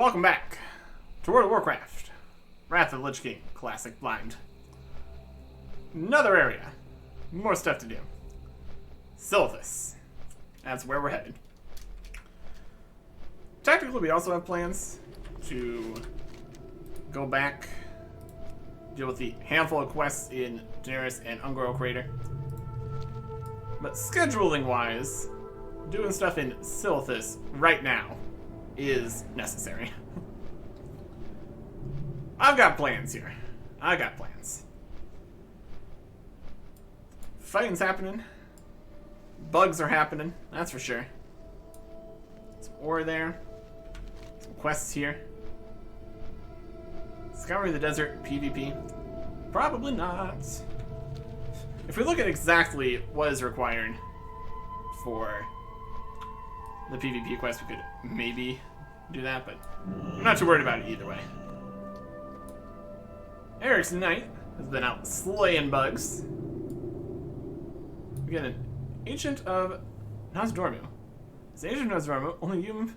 Welcome back to World of Warcraft. Wrath of the Lich King, Classic Blind. Another area. More stuff to do. Silithus. That's where we're headed. Technically, we also have plans to go back, deal with the handful of quests in Daenerys and Ungoro Crater. But scheduling-wise, doing stuff in Silithus right now is necessary. I've got plans here. I got plans. Fighting's happening. Bugs are happening, that's for sure. Some ore there. Some quests here. Scouring the desert, PvP. Probably not. If we look at exactly what is required for the PvP quest, we could maybe do that, but I'm not too worried about it either way. Eric's Knight has been out slaying bugs. We get an Ancient of Nozdormu. As the Ancient of Nozdormu, only you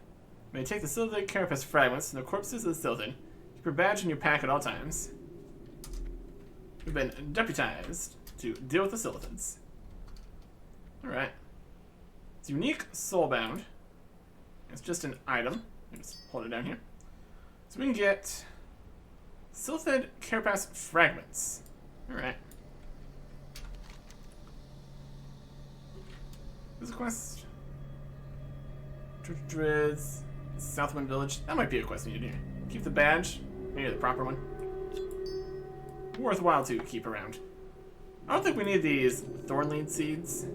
may take the Silithid carapace fragments from the corpses of the Silithid. Keep your badge in your pack at all times. We've been deputized to deal with the Silithids. Alright. It's unique soulbound. It's just an item. Just hold it down here. So we can get Silithid carapace fragments. Alright. There's a quest. Druids, Southwind Village. That might be a quest we need to do. Keep the badge. Maybe the proper one. Worthwhile to keep around. I don't think we need these Thornlead seeds.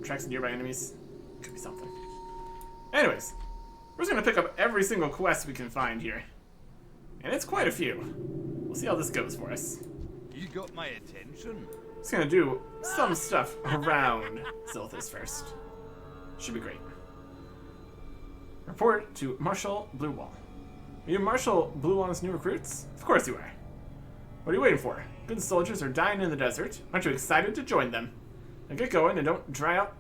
Tracks nearby enemies. Could be something. Anyways, we're just gonna pick up every single quest we can find here. And it's quite a few. We'll see how this goes for us. You got my attention. Just gonna do some stuff around Silithus first. Should be great. Report to Marshal Bluewall. Are you Marshal Bluewall's new recruits? Of course you are. What are you waiting for? Good soldiers are dying in the desert. Aren't you excited to join them? Now get going and don't dry out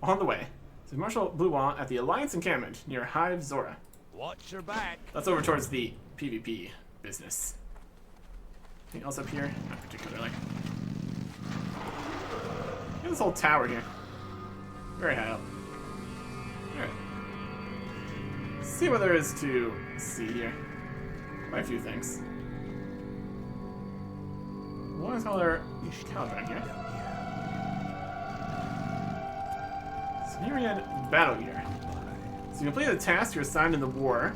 on the way. So Marshal Bluewall at the Alliance encampment near Hive Zora. Watch your back. That's over towards the PvP business. Anything else up here? Not particularly. Look at this whole tower here. Very high up. Alright. See what there is to see here. Quite a few things. What is color Caliban here? Snerian Battle Gear. So you complete the task you're assigned in the war.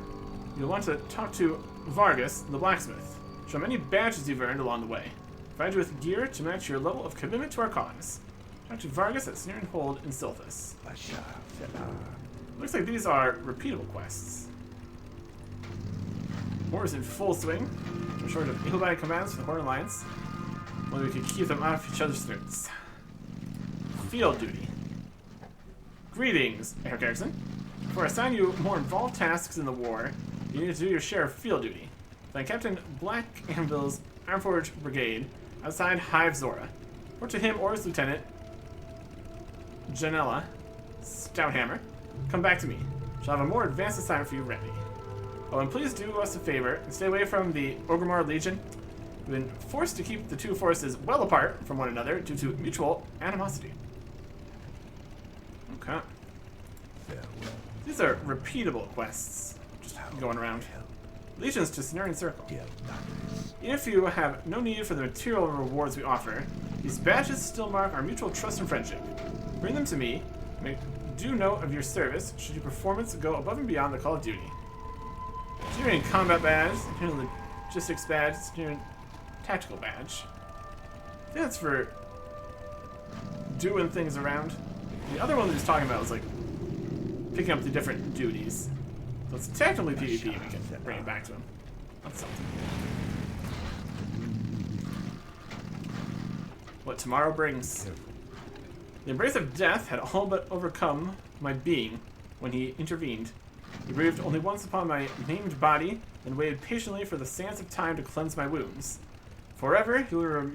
You'll want to talk to Vargas, the blacksmith. Show him any badges you've earned along the way. Provide you with gear to match your level of commitment to our cause. Talk to Vargas at Snerian Hold in Silithus. Looks like these are repeatable quests. War is in full swing. We're short of able-bodied combatants for the Horn Alliance. Only we could keep them off each other's throats. Field duty. Greetings, Eric Erickson. Before I assign you more involved tasks in the war, you need to do your share of field duty. Find Captain Black Anvil's Ironforge Brigade outside Hive Zora. Report to him or his lieutenant, Janella Stouthammer. Come back to me. Shall have a more advanced assignment for you ready. Oh, and please do us a favor and stay away from the Orgrimmar Legion. We've been forced to keep the two forces well apart from one another due to mutual animosity. Okay. These are repeatable quests. Just going around. Legions to Cenarian Circle. If you have no need for the material rewards we offer, these badges still mark our mutual trust and friendship. Bring them to me. Make due note of your service should your performance go above and beyond the call of duty. Engineering Combat Badge, Engineering Logistics Badge, Engineering Tactical Badge. I think that's for doing things around. The other one we was talking about was like picking up the different duties. So it's technically PvP, we can bring it back to him. That's something. What tomorrow brings. The embrace of death had all but overcome my being when he intervened. He breathed only once upon my maimed body, then waited patiently for the sands of time to cleanse my wounds. Forever you will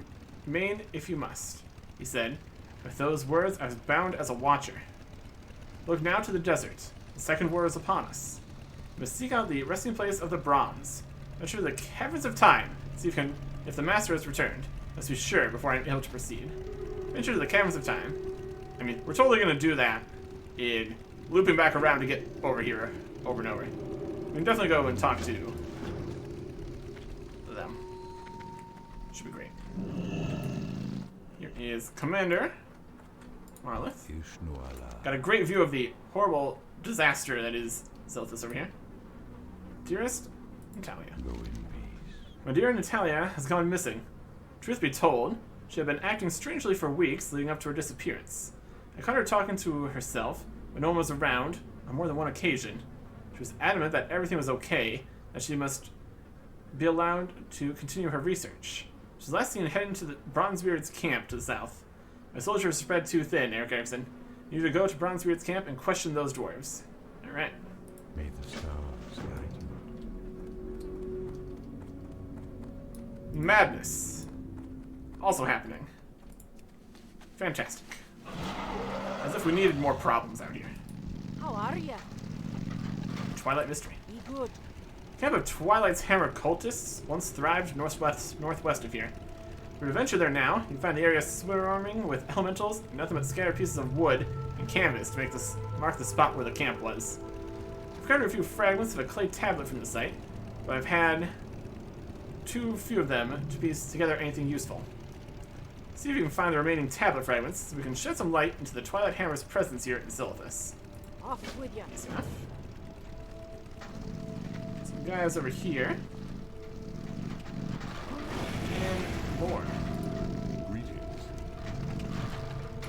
remain if you must, he said. With those words, I was bound as a watcher. Look now to the desert. The second war is upon us. We must seek out the resting place of the bronze. Venture the caverns of time. See if the master has returned. Must be sure before I'm able to proceed. Venture to the caverns of time. I mean, we're totally gonna do that in looping back around to get over here over and over. We can definitely go and talk to them. Should be great. Here is Commander Marlith. Got a great view of the horrible disaster that is Silithus over here. Dearest Natalia. My dear Natalia has gone missing. Truth be told, she had been acting strangely for weeks leading up to her disappearance. I caught her talking to herself when no one was around on more than one occasion. She was adamant that everything was okay, that she must be allowed to continue her research. She was last seen heading to the Bronzebeard's camp to the south. My soldiers spread too thin, Eric Erickson. You need to go to Bronzebeard's camp and question those dwarves. Alright. May the stars guide you. Madness. Also happening. Fantastic. As if we needed more problems out here. How are ya? Twilight Mystery. Be good. Camp of Twilight's Hammer cultists once thrived northwest of here. If you venture there now, you find the area swarming with elementals and nothing but scattered pieces of wood and canvas to mark the spot where the camp was. I've covered a few fragments of a clay tablet from the site, but I've had too few of them to piece together anything useful. See if you can find the remaining tablet fragments so we can shed some light into the Twilight Hammer's presence here in Silithus. Off with ya. Easy enough. Some guys over here. And more. Greetings.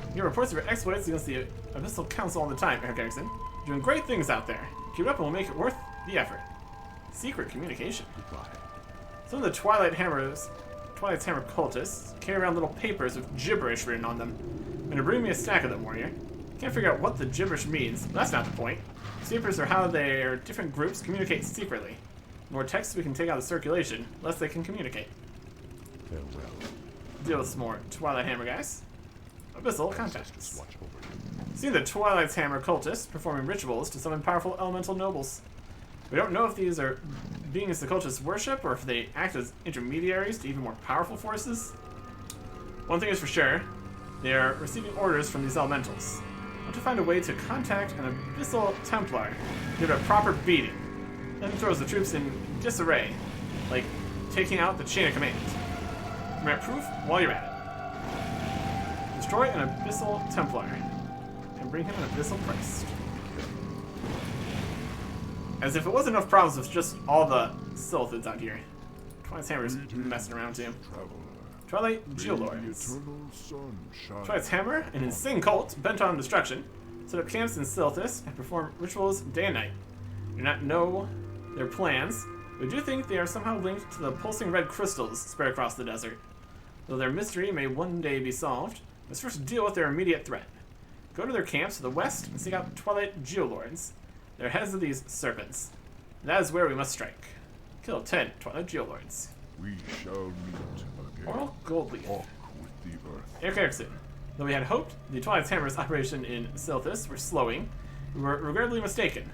You hear reports of your exploits against the Abyssal Council all the time, Eric Erickson. You're doing great things out there. Keep it up and we'll make it worth the effort. Secret communication. Goodbye. Some of the Twilight's Hammer cultists carry around little papers with gibberish written on them. I'm gonna bring me a stack of them, warrior. Can't figure out what the gibberish means, but that's not the point. These papers are how their different groups communicate secretly. The more text we can take out of circulation, the less they can communicate. Farewell. Deal with some more Twilight Hammer guys. Abyssal contacts. Ancestors watch over you. See the Twilight's Hammer cultists performing rituals to summon powerful elemental nobles. We don't know if these are beings the cultists worship or if they act as intermediaries to even more powerful forces. One thing is for sure, they are receiving orders from these elementals. I want to find a way to contact an Abyssal Templar, give it a proper beating. Then throws the troops in disarray, like taking out the chain of command. Grant proof while you're at it. Destroy an Abyssal Templar, and bring him an Abyssal Christ. As if it wasn't enough problems with just all the Silithids out here. Twilight's Hammer's messing around too. Twilight Geolords. Twilight's Hammer, an insane cult bent on destruction, set up camps in Silithus and perform rituals day and night. We do not know their plans, but we do think they are somehow linked to the pulsing red crystals spread across the desert. Though their mystery may one day be solved, let's first deal with their immediate threat. Go to their camps to the west and seek out Twilight Geolords. They're heads of these serpents. That is where we must strike. Kill 10 Twilight Geolords. We shall meet again. Oral Goldleaf. Walk with the earth. Eric Erickson. Though we had hoped the Twilight's Hammer's operation in Silithus were slowing, we were regrettably mistaken.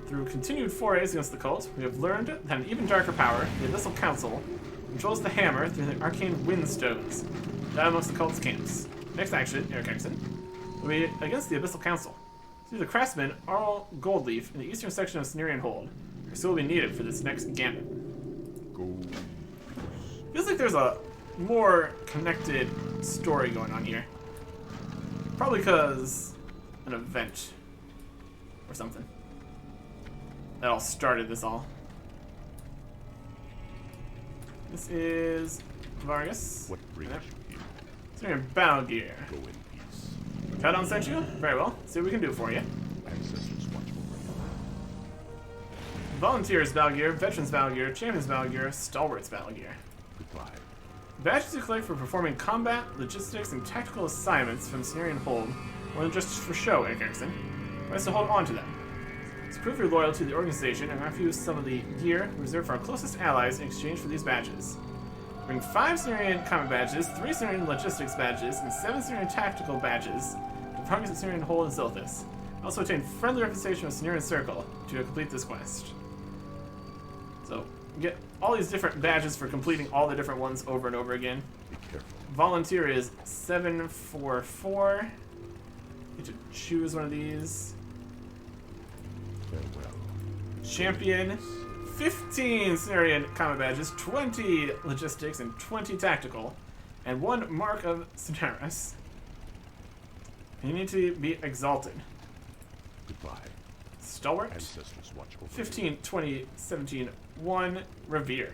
Through continued forays against the cult, we have learned that an even darker power, the Abyssal Council, controls the hammer through the arcane windstones, down amongst the cult's camps. Next action, Eric Erickson, will be against the Abyssal Council. See the craftsman Arl Goldleaf in the eastern section of Cenarian Hold. Her skill will be needed for this next gambit. Gold. Feels like there's a more connected story going on here. Probably because an event or something that all started this all. This is Vargas. What brings Yep. you here? Cenarian Battle Gear. Go in peace. Cut on sent you? Very well. See what we can do for you. Ancestors watch over you. Volunteers Battle Gear, Veterans Battle Gear, Champions Battle Gear, Stalwarts Battle Gear. Goodbye. Badges you collect for performing combat, logistics, and tactical assignments from Cenarian Hold, more than just for show, Eric Erickson. Best to hold on to them. To prove your loyalty to the organization, I'm going to use some of the gear reserved for our closest allies in exchange for these badges. Bring 5 Cenarian combat badges, 3 Cenarian logistics badges, and 7 Cenarian tactical badges to targets at Cenarian Hold and Silithus. Also attain friendly representation with Cenarian Circle to complete this quest. So, you get all these different badges for completing all the different ones over and over again. Be careful. Volunteer is 744. You get to choose one of these. Farewell. Champion, 15 Cenarian combat badges, 20 logistics, and 20 tactical, and 1 mark of Cenarius. You need to be exalted. Goodbye. Stalwart, Ancestors watch over 15, 20, 17, 1, revered.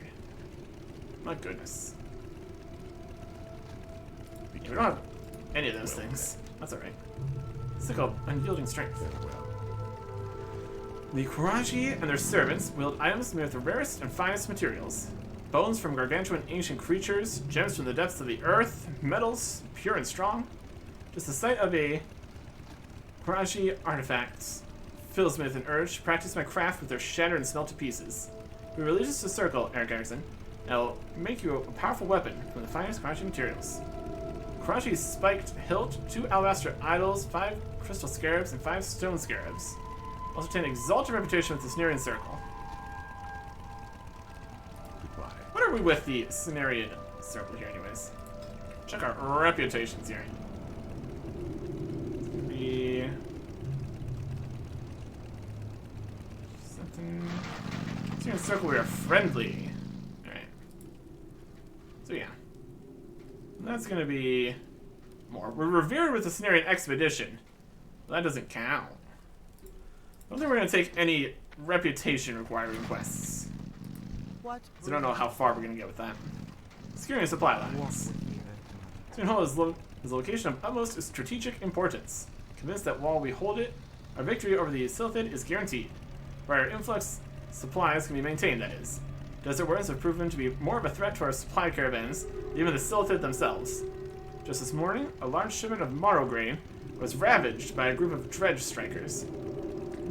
My goodness. you. Be We don't have any of those things. That's alright. Sickle, unyielding strength. Farewell. The Kuraji and their servants wield items made with the rarest and finest materials. Bones from gargantuan ancient creatures, gems from the depths of the earth, metals pure and strong. Just the sight of a Kuraji artifacts fills me with an urge to practice my craft with their shattered and smelted pieces. We release this to Circle, Eric Erickson, and I'll make you a powerful weapon from the finest Kuraji materials. Kuraji's spiked hilt, 2 alabaster idols, 5 crystal scarabs, and 5 stone scarabs. Also obtain exalted reputation with the Cenarian Circle. Goodbye. What are we with the Cenarian Circle here, anyways? Check our reputations here. Be something. Cenarian Circle, we are friendly. All right. So yeah, that's gonna be more. We're revered with the Cenarian Expedition. Well, that doesn't count. I don't think we're going to take any reputation requiring quests. What? So I don't know how far we're going to get with that. Securing supply lines. Toonhall is the location of utmost strategic importance. Convinced that while we hold it, our victory over the Silithus is guaranteed. Where our influx supplies can be maintained, that is. Desert warriors have proven to be more of a threat to our supply caravans than even the Silithus themselves. Just this morning, a large shipment of marrow grain was ravaged by a group of dredge strikers.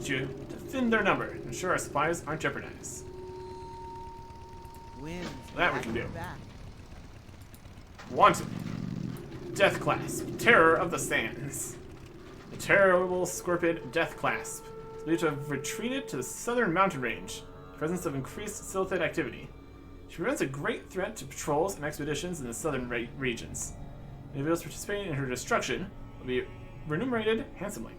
To thin their number and ensure our supplies aren't jeopardized. Winds That we can do. back. Wanted. Death Clasp. Terror of the Sands. The terrible Scorpid Death Clasp is believed to have retreated to the southern mountain range, in the presence of increased Silithid activity. She presents a great threat to patrols and expeditions in the southern regions. Individuals participating in her destruction will be remunerated handsomely.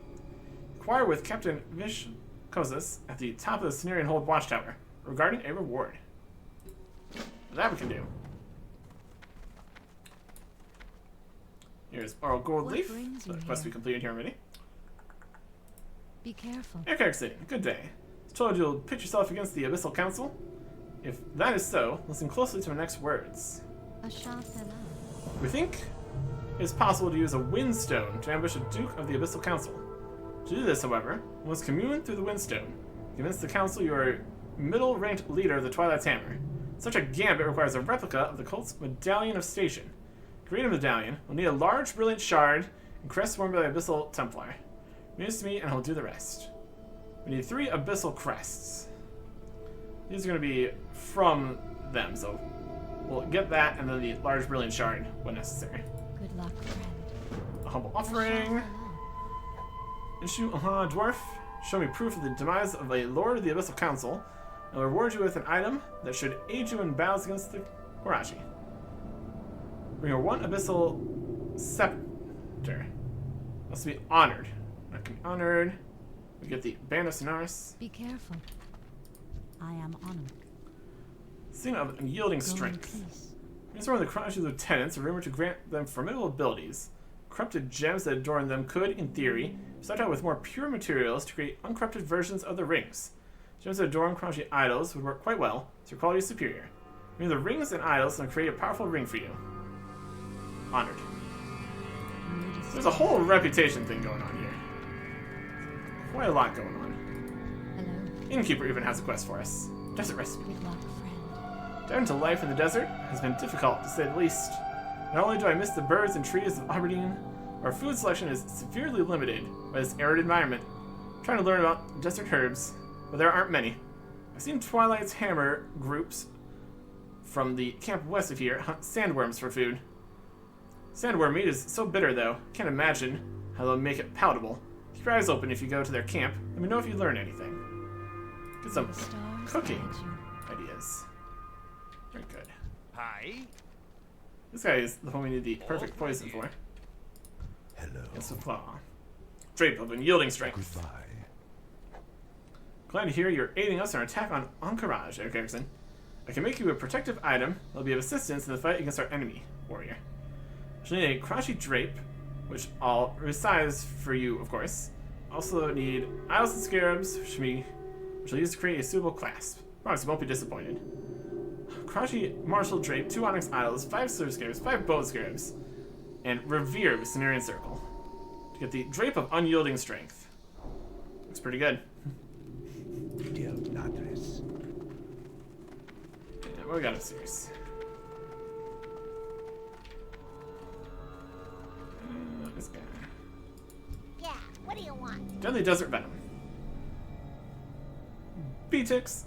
Inquire with Captain Vish Kozas at the top of the Cenarian Hold Watchtower regarding a reward. That we can do. Here's Oral Gold What Leaf. brings The you quest we here? completed here already. Be careful. Eric City, good day. I was told you'll pit yourself against the Abyssal Council. If that is so, listen closely to my next words. We think it is possible to use a Windstone to ambush a Duke of the Abyssal Council. To do this, however, we must commune through the Windstone. Convince the Council you are middle-ranked leader of the Twilight's Hammer. Such a gambit requires a replica of the cult's Medallion of Station. To create a medallion, we'll need a large, brilliant shard and crest worn by the Abyssal Templar. Bring this to me, and I'll do the rest. We need 3 Abyssal crests. These are going to be from them, so we'll get that and then the large, brilliant shard when necessary. Good luck, friend. A humble offering. Issue, dwarf. Show me proof of the demise of a lord of the Abyssal Council, and I'll reward you with an item that should aid you in battles against the Kuraji. Bring her 1 Abyssal Scepter. Must be honored. Not can be honored. We get the Band of Sonaris. Be careful. I am honored. Sign of unyielding Go in strength. peace. These are one of the Kuraji lieutenants, are rumored to grant them formidable abilities. Corrupted gems that adorn them could, in theory, start out with more pure materials to create uncorrupted versions of the rings. Gems that adorn Kuraji idols would work quite well, so your quality is superior. Bring the rings and idols and I'll create a powerful ring for you. Honored. There's a whole reputation thing going on here. Quite a lot going on. Hello. Innkeeper even has a quest for us. Desert recipe. Good luck, friend. Diving into life in the desert has been difficult, to say the least. Not only do I miss the birds and trees of Aberdeen, our food selection is severely limited by this arid environment. I'm trying to learn about desert herbs, but there aren't many. I've seen Twilight's Hammer groups from the camp west of here hunt sandworms for food. Sandworm meat is so bitter, though. Can't imagine how they'll make it palatable. Keep your eyes open if you go to their camp. Let me know if you learn anything. Get some The stars cooking guide you. ideas. Very good. Hi. This guy is the one we need the perfect poison for. Hello. It's a claw. Drape of unyielding strength. Goodbye. Glad to hear you're aiding us in our attack on Anachronist, Eric Erickson. I can make you a protective item that'll be of assistance in the fight against our enemy warrior. She'll need a crotchy drape, which I'll resize for you, of course. Also need isles and scarabs, which I'll use to create a suitable clasp. Promise you won't be disappointed. Crotchy martial drape, 2 onyx isles, 5 silver scarabs, 5 bow scarabs, and revere with Cenarian circle. To get the drape of unyielding strength. Looks pretty good. Dear Natris. Yeah, what we got upstairs? This guy. Yeah, what do you want? Deadly desert venom. Beetix,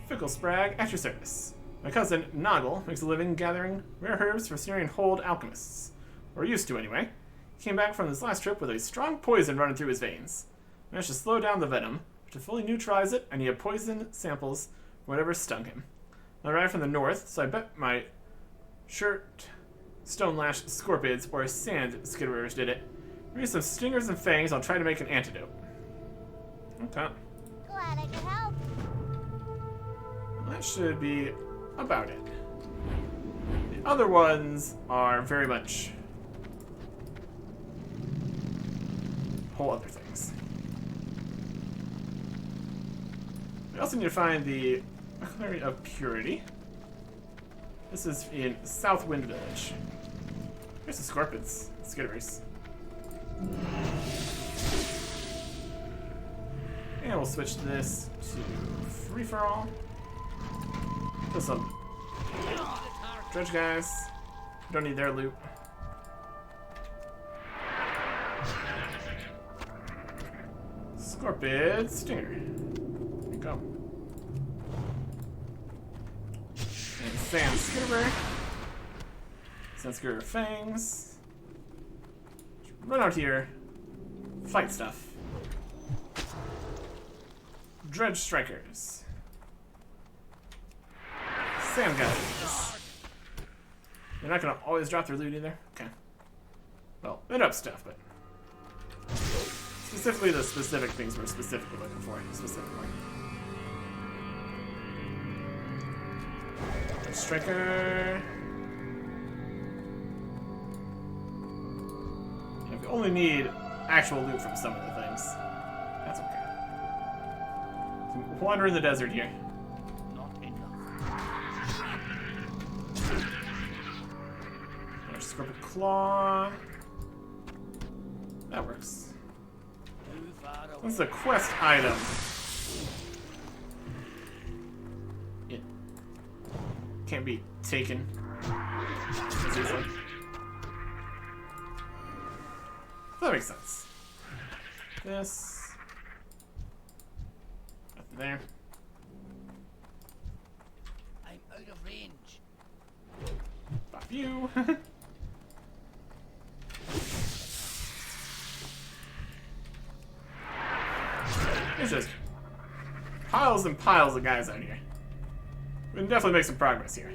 fickle sprag, at your service. My cousin, Noggle, makes a living gathering rare herbs for Cenarian hold alchemists. Or used to, anyway. He came back from this last trip with a strong poison running through his veins. Managed to slow down the venom. To fully neutralize it, I need poison samples from whatever stung him. I arrived from the north, so I bet my shirt stone lash scorpions or sand skitterers did it. Give me some stingers and fangs, I'll try to make an antidote. Okay. Glad I could help. That should be about it. The other ones are very much whole other things. We also need to find the Clearing of Purity. This is in Southwind Village. Here's the scorpions, skitterers. And we'll switch this to free for all. Kill some dredge guys. Don't need their loot. Scorpion stinger. There you go. And sand skitterer. Sand skitterer fangs. Run out here. Fight stuff. Dredge strikers. Sand guys. They're not gonna always drop their loot either. Okay. Well, bit up stuff, but specifically the specific things we're specifically looking for. Specifically. Striker. Yeah, we only need actual loot from some of the things. That's okay. So wander in the desert here. Not enough. There's Scorpion Claw. That works. Too far away. What's the quest item? It can't be taken as easily. That makes sense. This. Nothing there. I'm out of range. Pop you. There's just piles and piles of guys out here. We can definitely make some progress here.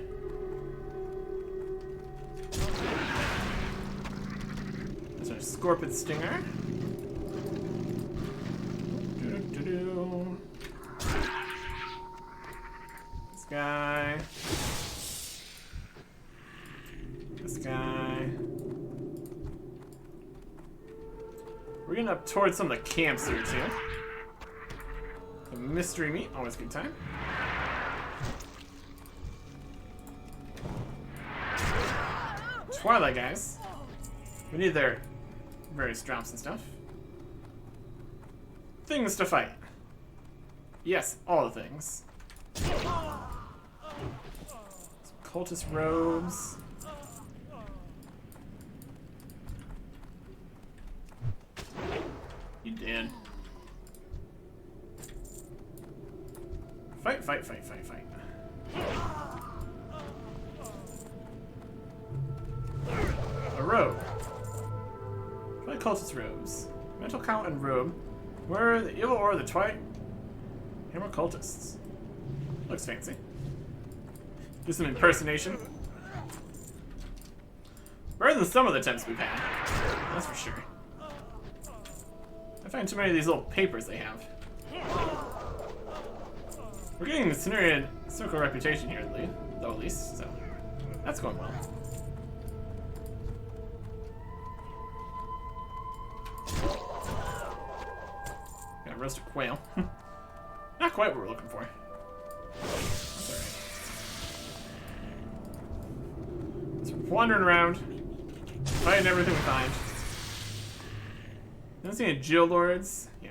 There's our Scorpion Stinger. Doo-doo-doo-doo. This guy. This guy. We're getting up towards some of the camps here too. The mystery meat, always a good time. Twilight guys. We need their various drops and stuff. Things to fight. Yes, all the things. Cultist robes. You did. Fight, fight, fight, fight, fight. A robe. Try cultist robes. Mental count and robe. Where the evil or the Twilight Hammer cultists. Looks fancy. Do some impersonation. Better than some of the attempts we've had. That's for sure. I find too many of these little papers they have. We're getting the Cenarian Circle reputation here, though at least, so that's going well. Got a roasted quail. Not quite what we're looking for. That's alright. So we're wandering around, fighting everything we find. Don't see any geolords. Yeah,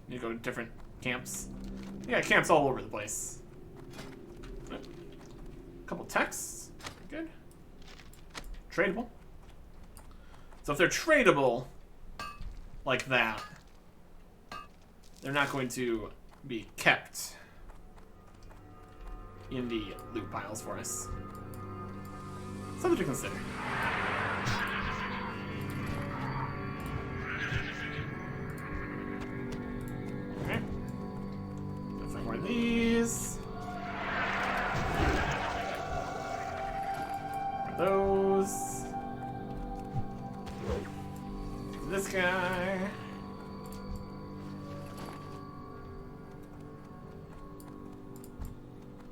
need to go to different camps. Yeah, camps all over the place. A couple texts. Good. Tradable. So if they're tradable like that, they're not going to be kept in the loot piles for us. Something to consider. Okay. Go find more of these. Those. This guy.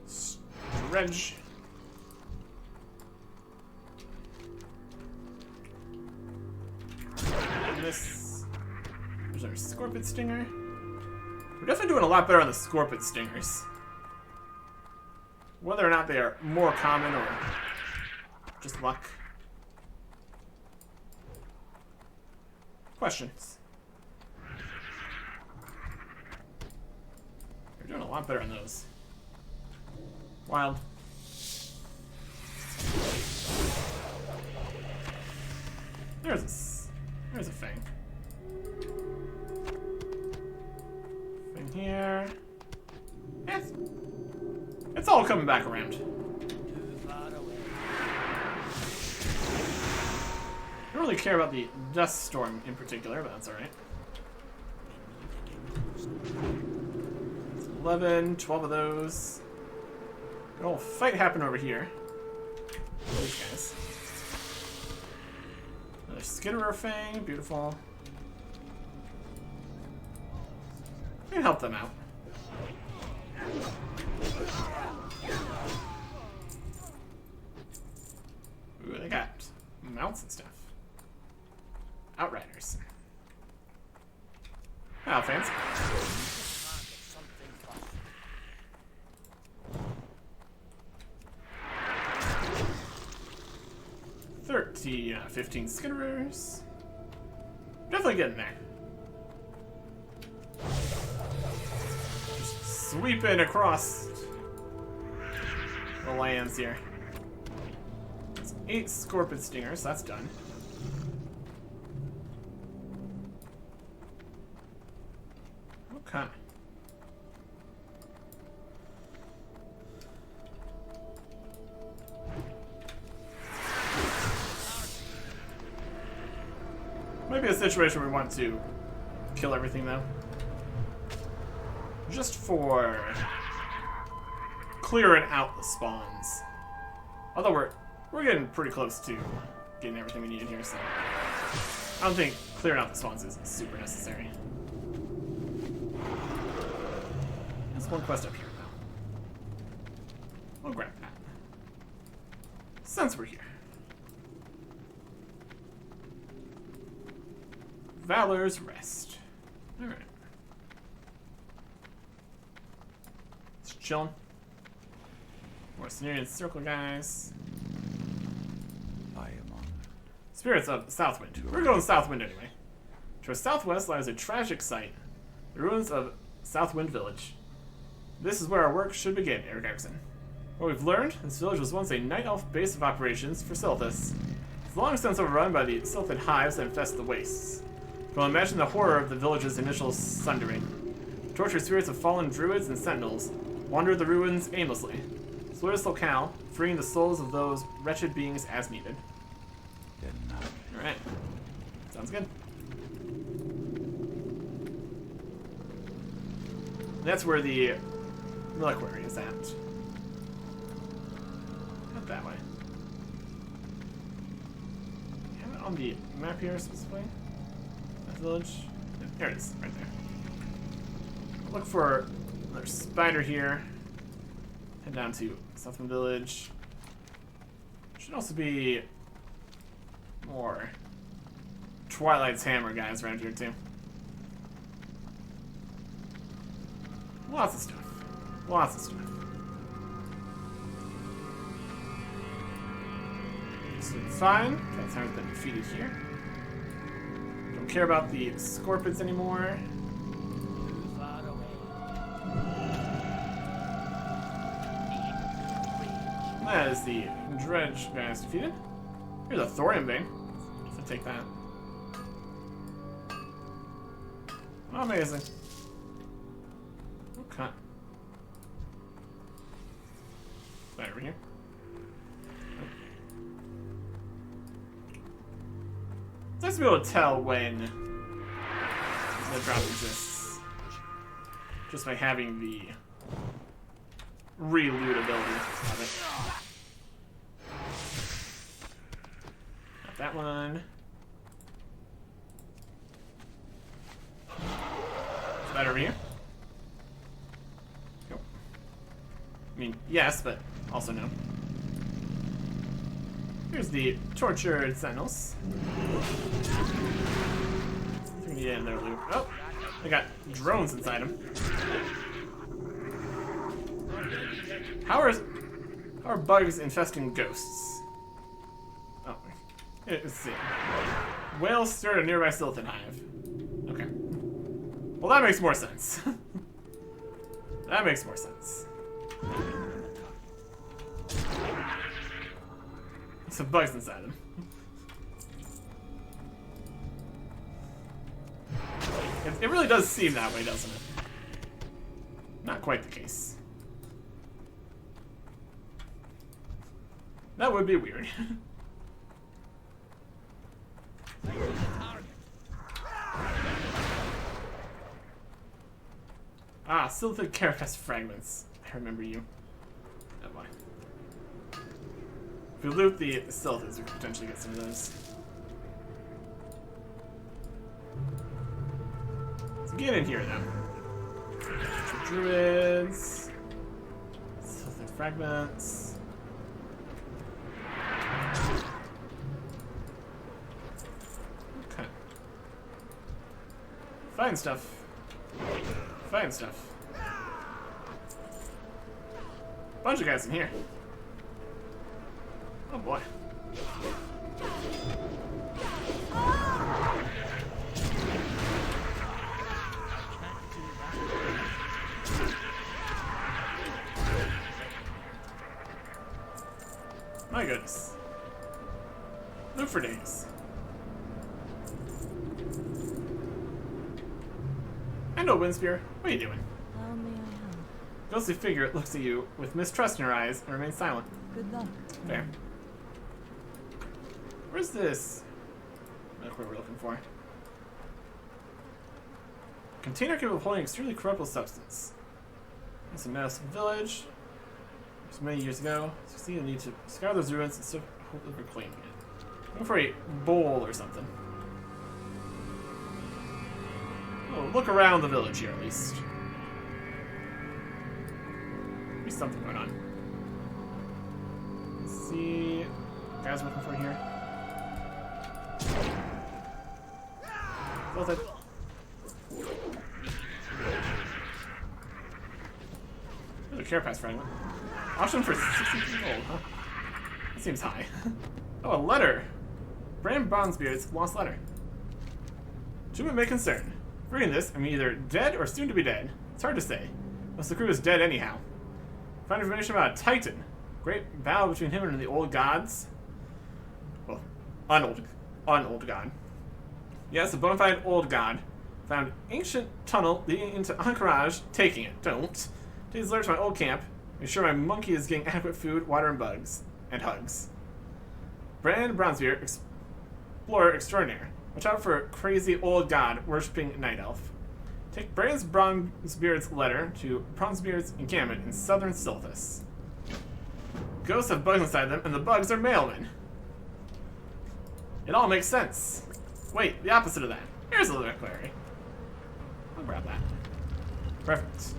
Stretch. And this. There's our Scorpion Stinger. We're definitely doing a lot better on the Scorpion Stingers. Whether or not they are more common or just luck. Questions. We're doing a lot better on those. Wild. There's a thing. Thing here. It's all coming back around. I don't really care about the dust storm in particular, but that's alright. 11, 12 of those. Good old fight happened over here. These guys. Another Skitterer Fang, beautiful. We can help them out. Ooh, they got mounts and stuff. Outriders. Oh, fancy. 15 Skitterers. Definitely getting there. Just sweeping across the lands here. That's 8 Scorpion Stingers, that's done. Okay. Maybe a situation where we want to kill everything though. Just for clearing out the spawns. Although we're getting pretty close to getting everything we need in here, so I don't think clearing out the spawns is super necessary. There's one quest up here though. We'll grab that. Since we're here. Valor's Rest. Alright. Just chilling. More Cenarian Circle guys. I am on. Spirits of Southwind. We're going Southwind anyway. To our southwest lies a tragic site. The ruins of Southwind Village. This is where our work should begin, Eric Erickson. What we've learned, this village was once a night elf base of operations for Silithus. It's long since overrun by the Silithid hives that infest the wastes. You can imagine the horror of the village's initial sundering. Tortured spirits of fallen druids and sentinels wander the ruins aimlessly. WotLK, freeing the souls of those wretched beings as needed. Then Alright. Sounds good. That's where the reliquary is at. Not that way. Have it on the map here specifically? That village? There it is, right there. Look for another spider here. Head down to Southern Village. Should also be more Twilight's Hammer guys around here too. Lots of stuff. Lots of stuff. So it's fine. That's how it's been defeated here. Don't care about the scorpions anymore. Too far away. That is the Dredge guys defeated. Here's a Thorium Vein. So take that. Amazing. Okay. Right over here. It's nice to be able to tell when the drop exists. Just by having the reloot ability of it. Got that one. Is that over here? Nope. I mean, yes, but also no. Here's the tortured sentinels. Something to get in their loop. Oh, they got drones inside them. How are bugs infesting ghosts? Oh, let's see. Whales stirred a nearby Silithus hive. Okay. Well, that makes more sense. That makes more sense. Some bugs inside him. It really does seem that way, doesn't it? Not quite the case. That would be weird. Ah, Silithus Carapace fragments. I remember you. Oh boy. If we loot the Silithus, we could potentially get some of those. So get in here then. Druids. Silithus fragments. Okay. Fine stuff. Fine stuff. Bunch of guys in here. Oh boy. My goodness. Loot for days. Hello, Windspear. What are you doing? How may I help? Ghostly figure looks at you with mistrust in her eyes and remains silent. Good luck. Fair. Where's this? That's what we're looking for. Container capable of holding extremely corruptible substance. It's a Madison village. It was many years ago. Succeed the need to scour those ruins and still hope of reclaiming it. Looking for a bowl or something. Oh, look around the village here at least. There's something going on. Let's see. Guys looking for here. Both it. There's a Carapace fragment. Auction for 60 gold, huh? That seems high. Oh, a letter! Bram Bronzebeard's lost letter. Judgment may concern. Reading this, I'm either dead or soon to be dead. It's hard to say. Most of the crew is dead anyhow. Found information about a Titan. Great battle between him and the old gods. Well, unold god. Yes, a bona fide old god. Found ancient tunnel leading into Anchorage, taking it. Don't. Please alert to my old camp. Make sure my monkey is getting adequate food, water, and bugs. And hugs. Brand Bronzebeard, explorer extraordinaire. Watch out for crazy old god worshipping night elf. Take Brand's Bronzebeard's letter to Bronzebeard's encampment in southern Silithus. Ghosts have bugs inside them, and the bugs are mailmen. It all makes sense. Wait, the opposite of that. Here's a little query. I'll grab that. Perfect.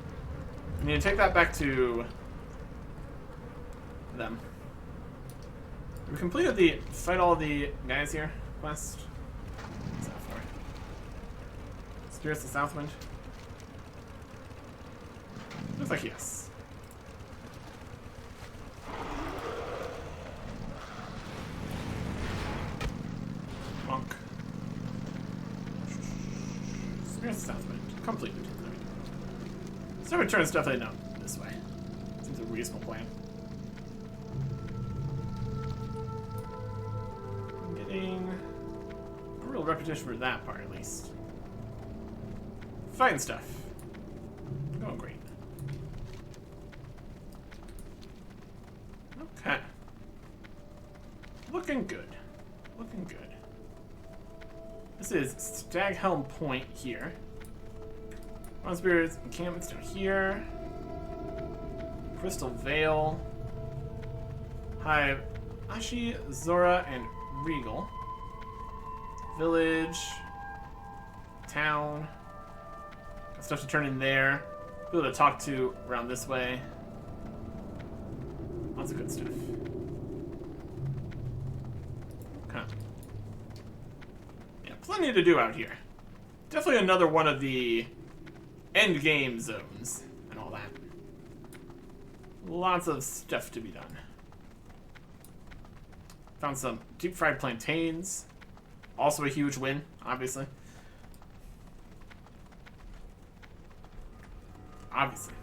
I need to take that back to them. We completed the fight all the guys here quest. What's that for? Spirits of Southwind. Looks like yes. Monk. Spirits of Southwind. Completed. So returns definitely not this way. Seems a reasonable plan. I'm getting a real repetition for that part, at least. Fighting stuff. Going great. Okay. Looking good. Looking good. This is Staghelm Point here. Bronzebeard's encampment's down here. Crystal Vale. Hive Ashi, Zora, and Regal. Village. Town. Got stuff to turn in there. People to talk to around this way. Lots of good stuff. Okay. Yeah, plenty to do out here. Definitely another one of the end game zones and all that. Lots of stuff to be done. Found some deep fried plantains. Also a huge win, obviously. Obviously.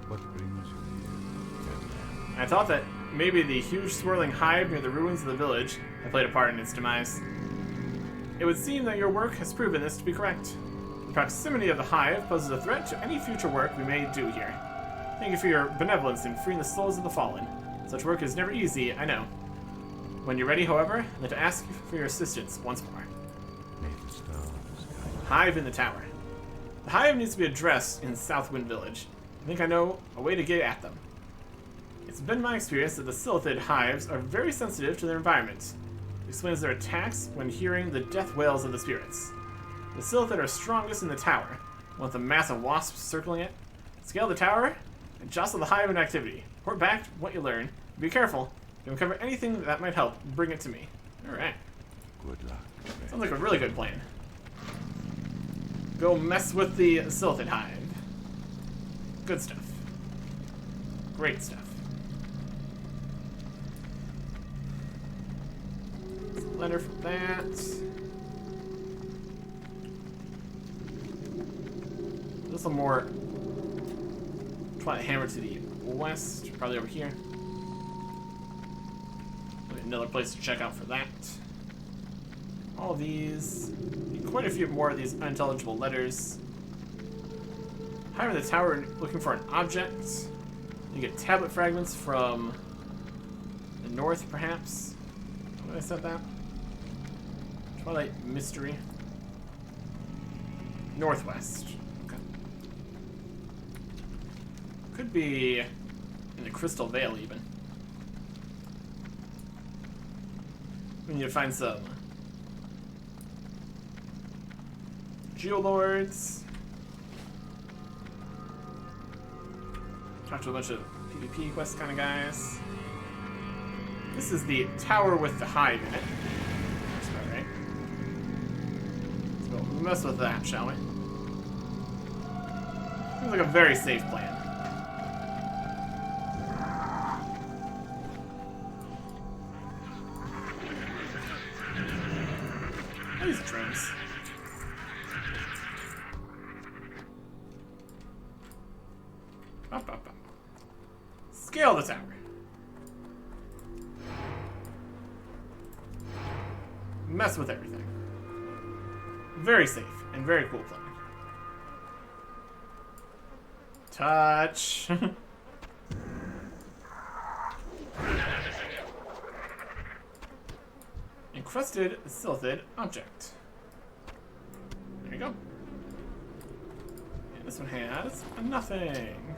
What brings you here? I thought that maybe the huge swirling hive near the ruins of the village had played a part in its demise. It would seem that your work has proven this to be correct. The proximity of the hive poses a threat to any future work we may do here. Thank you for your benevolence in freeing the souls of the fallen. Such work is never easy, I know. When you're ready, however, I'd like to ask you for your assistance once more. Hive in the tower. The hive needs to be addressed in Southwind Village. I think I know a way to get at them. It's been my experience that the Silithid hives are very sensitive to their environment. It explains their attacks when hearing the death wails of the spirits. The Silithid are strongest in the tower, with a mass of wasps circling it. Scale the tower and jostle the hive in activity. Report back what you learn. Be careful. You'll cover anything that might help. Bring it to me. Alright. Good luck. Sounds like a really good plan. Go mess with the Silithid hive. Good stuff. Great stuff. Letter from that. A little more. Try to hammer to the west, probably over here. Another place to check out for that. All these, quite a few more of these unintelligible letters. Higher in the tower, looking for an object. You get tablet fragments from the north, perhaps. What did I said that? Twilight Mystery. Northwest. Okay. Could be in the Crystal Vale, even. We need to find some Geolords. Talk to a bunch of PvP quest kind of guys. This is the tower with the hive in it. That's about right. So we'll mess with that, shall we? Seems like a very safe plan. These drones. Up, up, up. Scale the tower. Mess with everything. Very safe and very cool plan. Touch. Encrusted Silithid object. There you go. This one has nothing.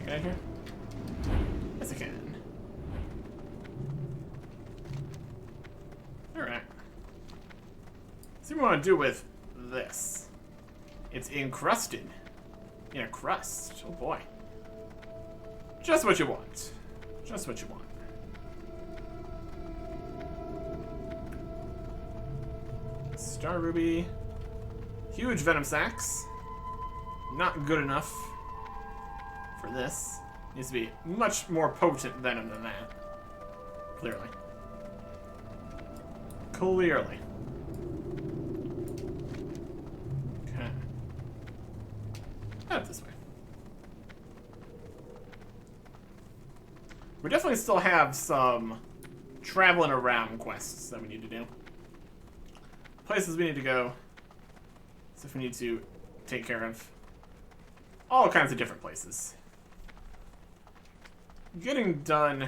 Get out of here? Yes, I can. Alright. See what we want to do with this. It's encrusted. In a crust. Oh boy. Just what you want. Just what you want. Star Ruby. Huge Venom Sacs. Not good enough for this. Needs to be much more potent Venom than that. Clearly. Clearly. Okay. Head up this way. We definitely still have some traveling around quests that we need to do. Places we need to go. So if we need to take care of all kinds of different places. Getting done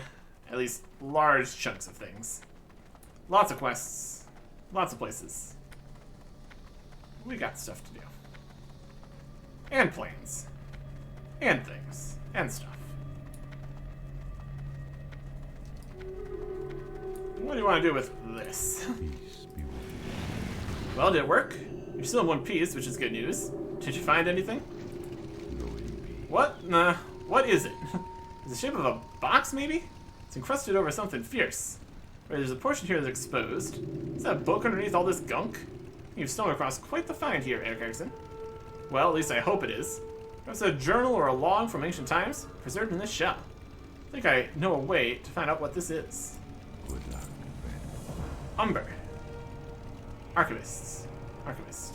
at least large chunks of things. Lots of quests. Lots of places. We got stuff to do. And plans. And things. And stuff. What do you want to do with this? Peace be with you. Well, did it work? You're still in one piece, which is good news. Did you find anything? No indeed. What? Nah. What is it? Is it the shape of a box, maybe? It's encrusted over something fierce. Wait, there's a portion here that's exposed. Is that a book underneath all this gunk? You've stumbled across quite the find here, Eric Erickson. Well, at least I hope it is. Perhaps a journal or a log from ancient times, preserved in this shell. I think I know a way to find out what this is. Good luck, friend. Umber. Archivist. There's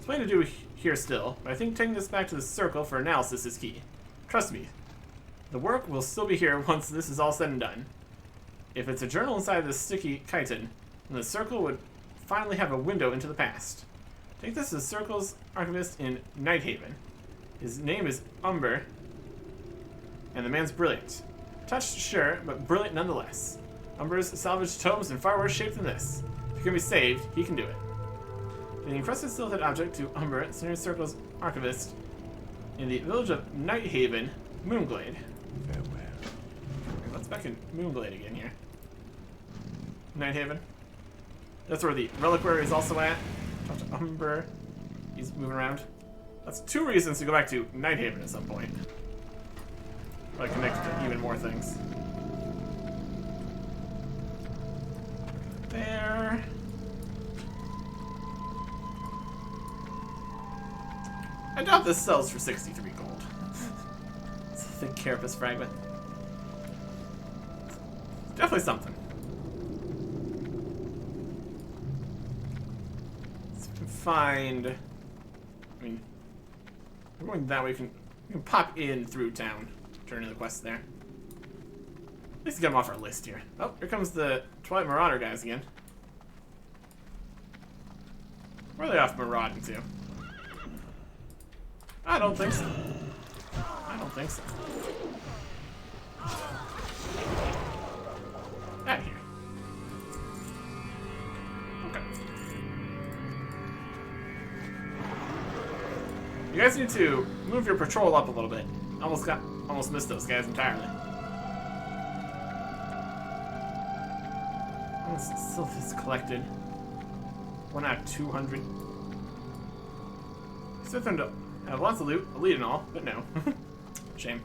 plenty to do here still, but I think taking this back to the circle for analysis is key. Trust me, the work will still be here once this is all said and done. If it's a journal inside this sticky chitin, then the circle would finally have a window into the past. Take this to the circle's archivist in Nighthaven. His name is Umber, and the man's brilliant. Touched, sure, but brilliant nonetheless. Umber's salvaged tomes in far worse shape than this. If he can be saved, he can do it. The encrusted silhouette object to Umber, Senior Circle's archivist, in the village of Nighthaven, Moonglade. Farewell. Okay, let's back in Moonglade again here. Nighthaven. That's where the reliquary is also at. Talk to Umber. He's moving around. That's 2 reasons to go back to Nighthaven at some point. Like connected to even more things. There. I doubt this sells for 63 gold. It's a thick carapace fragment. Definitely something. So we can find. I mean, we're going that way. We can pop in through town. Turn in the quest there. At least get them off our list here. Oh, here comes the Twilight Marauder guys again. Where are they off marauding to? I don't think so. I don't think so. Out of here. Okay. You guys need to move your patrol up a little bit. Almost missed those guys entirely. Silithus collected. 1 out of 200. Expect them to have lots of loot, elite and all, but no. Shame.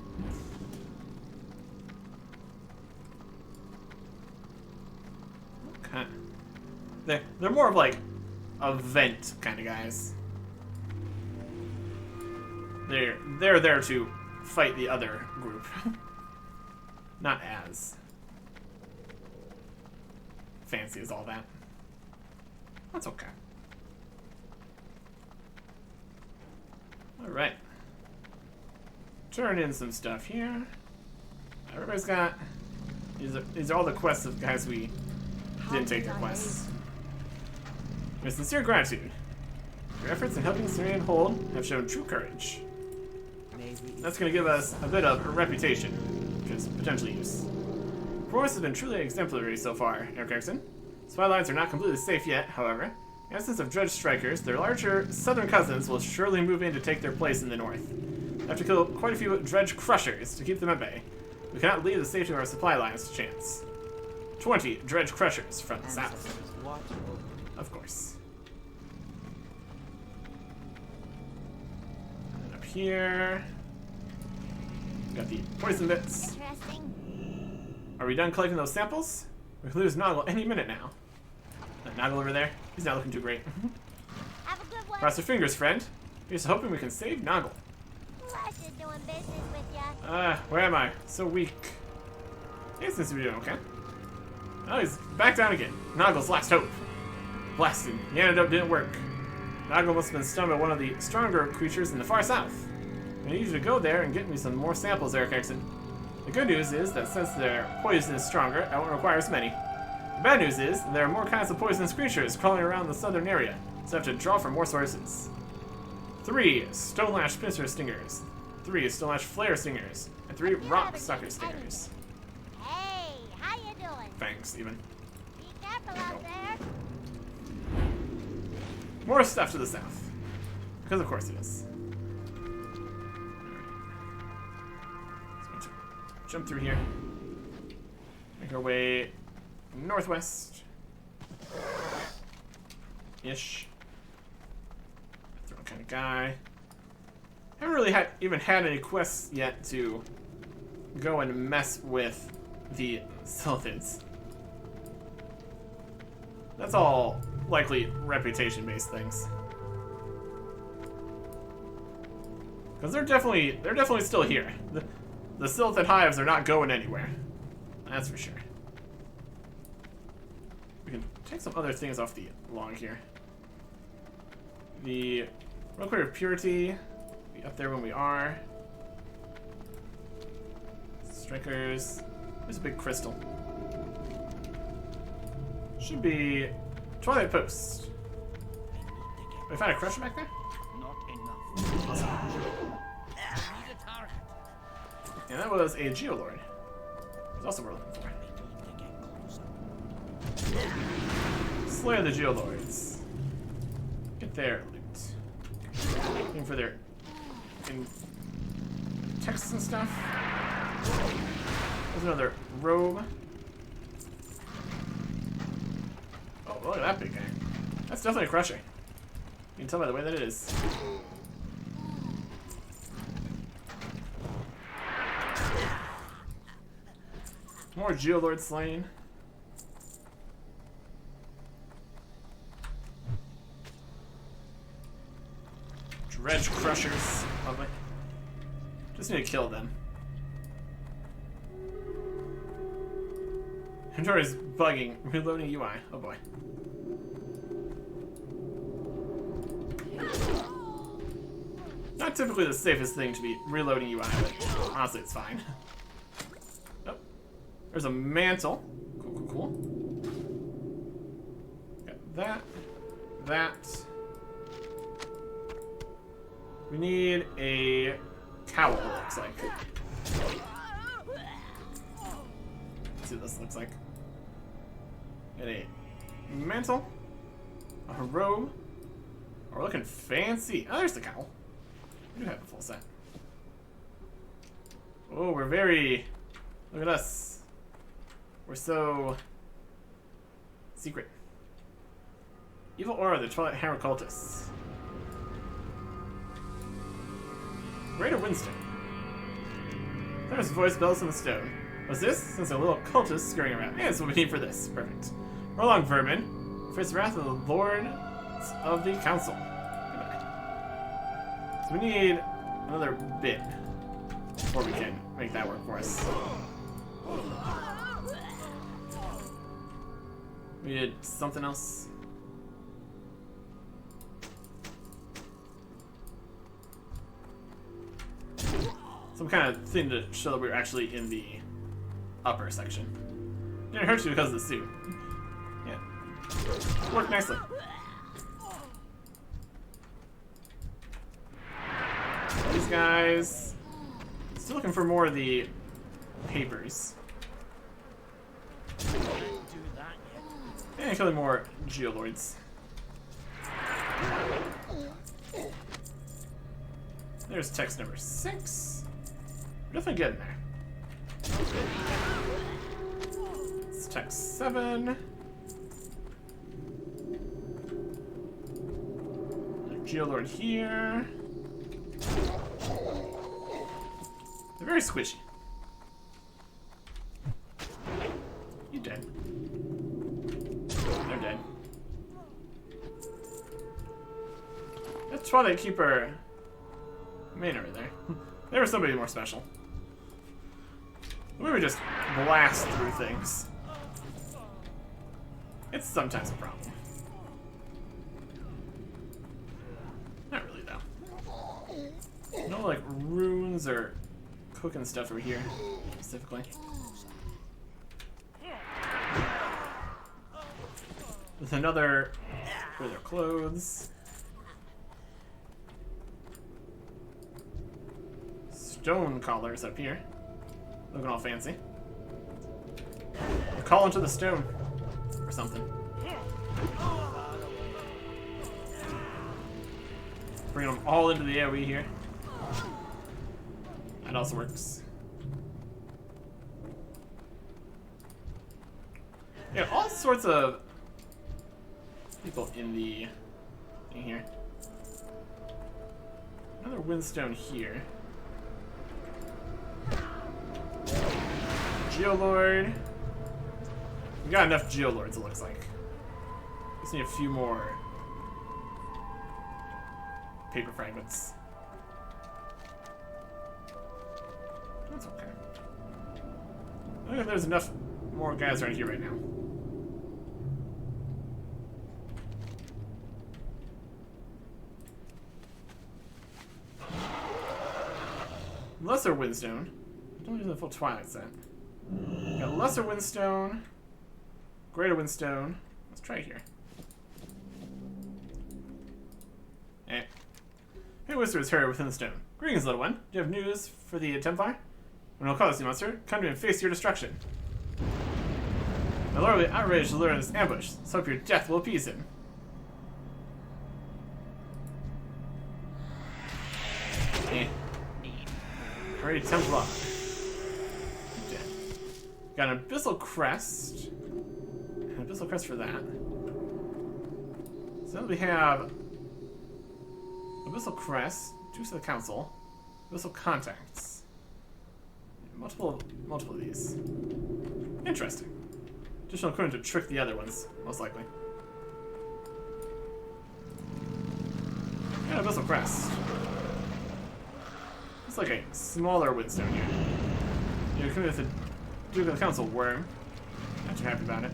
Okay. They're more of like event kind of guys. They're there to fight the other group. Not as fancy as all that. That's okay. Alright. Turn in some stuff here. Everybody's got... These are all the quests of guys we didn't take their quests. With sincere gratitude. Your efforts in helping Syrian hold have shown true courage. That's going to give us a bit of a reputation, which is potentially use. Performance has been truly exemplary so far, Eric Erickson. Supply lines are not completely safe yet, however. In the absence of dredge strikers, their larger southern cousins will surely move in to take their place in the north. We have to kill quite a few dredge crushers to keep them at bay. We cannot leave the safety of our supply lines to chance. 20 dredge crushers from the south. Of course. And up here, we got the poison bits. Interesting. Are we done collecting those samples? We could lose Noggle any minute now. That Noggle over there, he's not looking too great. Have a good one. Cross your fingers, friend. We're just hoping we can save Noggle. Pleasure doing business with ya. Where am I? So weak. He seems to be doing okay. Oh, he's back down again. Noggle's last hope. Blasted. The antidote didn't work. Noggle must have been stung by one of the stronger creatures in the far south. I need you to go there and get me some more samples, Eric Erickson. The good news is that since their poison is stronger, I won't require as many. The bad news is there are more kinds of poisonous creatures crawling around the southern area, so I have to draw from more sources. 3 Stonelash Pincer Stingers, 3 Stonelash Flare Stingers, and 3 Rock Sucker Stingers. Hey, how you doing? Thanks, even. Be careful out there. More stuff to the south. Because of course it is. Alright. So jump through here. Make our way northwest. Ish. Different kind of guy. Haven't really even had any quests yet to go and mess with the Silithus. That's all likely reputation-based things. Because they're definitely still here. The Silithid hives are not going anywhere. That's for sure. We can take some other things off the log here. The Reliquary of Purity be up there when we are. Strikers. There's a big crystal. Should be Twilight Post. We found a crusher back there? Not enough. Awesome. Need a target. And that was a Geolord. That's also what we're looking for. Need to get closer. Slay the Geolords. Get their loot. Looking for their texts and stuff. There's another robe. Oh, look at that big guy. That's definitely a crusher. You can tell by the way that it is. More Geolord slain. Dredge crushers. Lovely. Just need to kill them. Inventory is bugging. Reloading UI. Oh boy. Not typically the safest thing to be reloading UI, but honestly it's fine. Oh. There's a mantle. Cool, cool, cool. Got that. That. We need a cowl, it looks like. Let's see what this looks like. Got a mantle, a robe. Oh, we're looking fancy. Oh, there's the cowl. We do have the full set. Oh, we're very... Look at us. We're so... secret. Evil Aura, the Twilight Hammer Cultists. Greater Windstone. There's voice bells in the stone. What's this? Since a little cultist scurrying around. Yeah, that's what we need for this. Perfect. Roll along, vermin. Face the wrath of the Lord of the Council. Goodbye. So we need another bit before we can make that work for us. We needed something else. Some kind of thing to show that we're actually in the upper section. Didn't hurt you because of the suit. Yeah. Worked nicely. These guys. Still looking for more of the papers. And killing more geolords. There's text number 6. We're definitely getting there. It's text 7. Geolord here. They're very squishy. You dead. They're dead. That's Twilight Keeper main over there. There was somebody more special. We would just blast through things. It's sometimes a problem. Not really, though. No, like, runes or cooking stuff over here, specifically. With another for their clothes. Stone collars up here. Looking all fancy. Call into the stone. Or something. Bring them all into the AoE here. That also works. Yeah, all sorts of people in the thing here. Another windstone here. Geolord. We got enough Geolords, it looks like. Just need a few more paper fragments. That's okay. I don't think there's enough more guys around here right now. Lesser Windstone. I don't use the full Twilight set. Got Lesser Windstone, Greater Windstone. Let's try it here. Hey. Hey, Whisper is heard within the stone. Greetings, little one. Do you have news for the Templar? When I'll call this monster, come to me and face your destruction. My lord will be outraged to learn this ambush, so hope your death will appease him. Eh. Hurry, Templar. Got an Abyssal Crest. An Abyssal Crest for that. So then we have Abyssal Crest, Juice of the Council, Abyssal Contacts. Multiple of these. Interesting. Additional equipment to trick the other ones, most likely. And Abyssal Crest. It's like a smaller windstone here. You're coming with a Duke of the Council worm. Not too happy about it.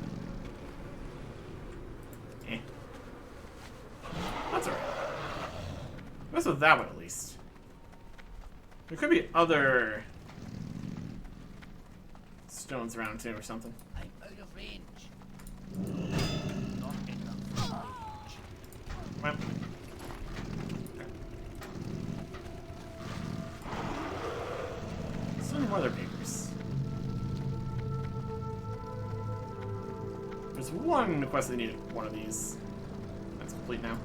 Eh. That's alright. Mess with that one at least. There could be other stones around too or something. I'm out of range. Not enough range. Well. So many more other papers. There's one quest that needed one of these. That's complete now.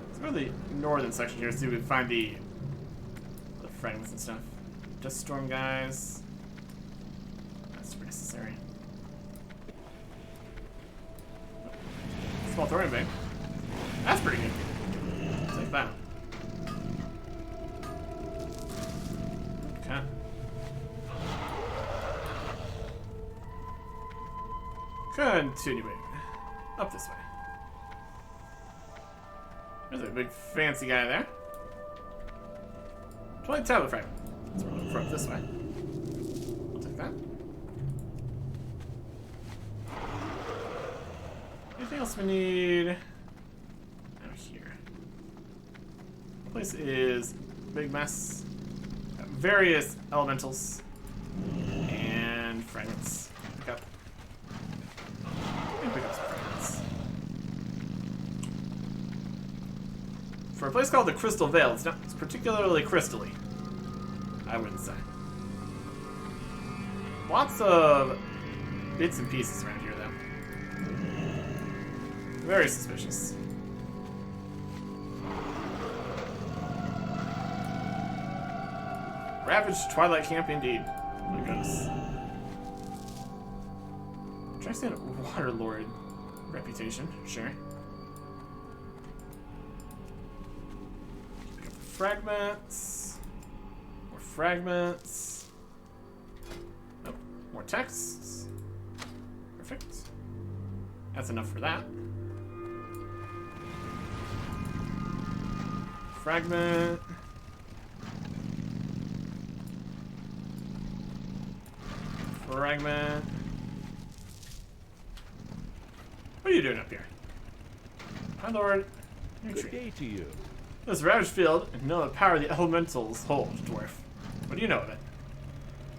Let's go to the northern section here, see if we can find the fragments and stuff. Dust storm guys. That's super necessary. Small throwing bank. That's pretty good. Take that. Okay. Continuing. Up this way. There's a big fancy guy there. 20 tablet fragment. So we're looking for up this way. I'll take that. Anything else we need? Out here. The place is a big mess. Got various elementals and fragments. Pick up. Pick up some fragments. For a place called the Crystal Vale, it's not particularly crystally, I wouldn't say. Lots of bits and pieces around here, though. Very suspicious. Ravaged Twilight Camp indeed. Oh my goodness. Try to stand Waterlord reputation, sure. Pick up the fragments. More fragments. Oh, more texts. Perfect. That's enough for that. Fragment. Fragment. What are you doing up here? My lord. Good day to you. This ravaged field, and know the power the elementals hold, dwarf. What do you know of it?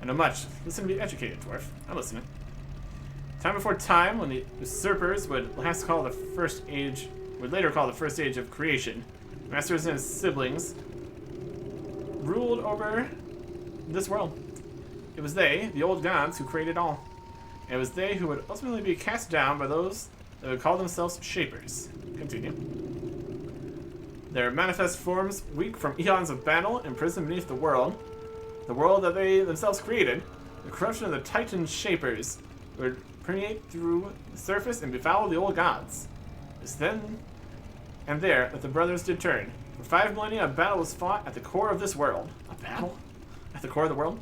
I know much. Listen to be educated, dwarf. I'm listening. Time before time, when the usurpers would last call the first age, would later call the first age of creation, masters and his siblings ruled over this world. It was they, the old gods, who created all. And it was they who would ultimately be cast down by those that would call themselves Shapers. Continue. Their manifest forms, weak from eons of battle, imprisoned beneath the world that they themselves created, the corruption of the Titan Shapers would permeate through the surface and befoul the old gods. It was then and there that the brothers did turn. For 5 millennia, a battle was fought at the core of this world. A battle? At the core of the world?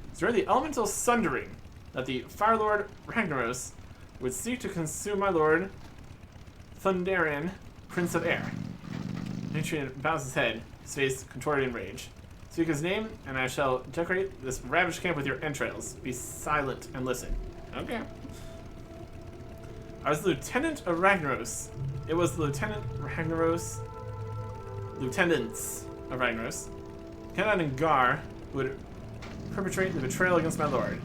It's during the elemental sundering that the Fire Lord Ragnaros would seek to consume my lord Thunderian, Prince of Air. Nutrient bows his head, his face contorted in rage. Speak his name, and I shall decorate this ravaged camp with your entrails. Be silent and listen. Okay. I was the Lieutenant of Ragnaros. It was the Lieutenants of Ragnaros, Kenan and Gar, who would perpetrate the betrayal against my lord.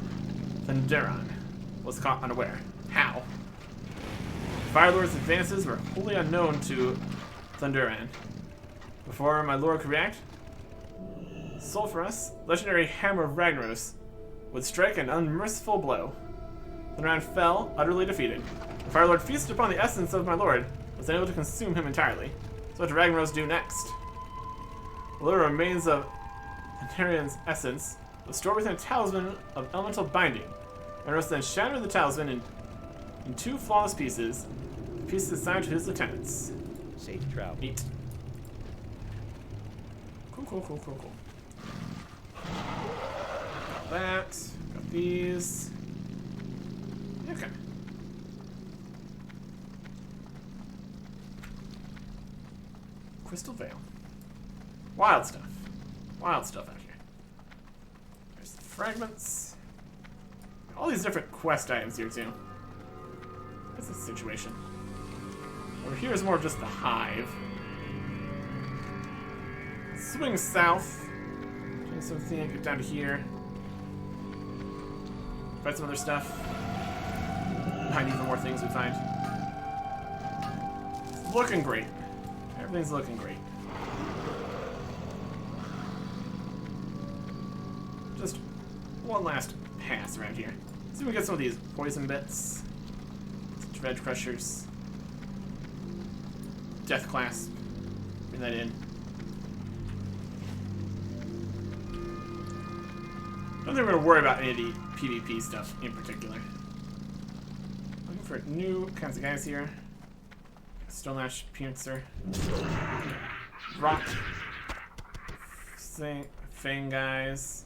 Thunderon was caught unaware. How? Fire Lord's advances were wholly unknown to Thunderon. Before my lord could react, Sulphurus, legendary hammer of Ragnaros, would strike an unmerciful blow. Thunderon fell, utterly defeated. The Fire Lord feasted upon the essence of my lord, was unable to consume him entirely. So what did Ragnaros do next? The little remains of Thunderion's essence was stored within a talisman of elemental binding. Ragnaros then shattered the talisman in 2 flawless pieces, pieces assigned to his lieutenants. Safe travel. Neat. Cool. Got that. Got these. Okay. Crystal Veil. Wild stuff. Wild stuff out here. There's the fragments. All these different quest items here, too. What's the situation? Over here is more of just the hive. Swing south. Doing something, get down to here. Find some other stuff. Find even more things we find. It's looking great. Everything's looking great. Just one last pass around here. See if we get some of these poison bits. Some Dredge Crushers. Death Clasp. Bring that in. I don't think we're going to worry about any of the PvP stuff in particular. Looking for new kinds of guys here. Stonelash Piercer. Rock. Fang guys.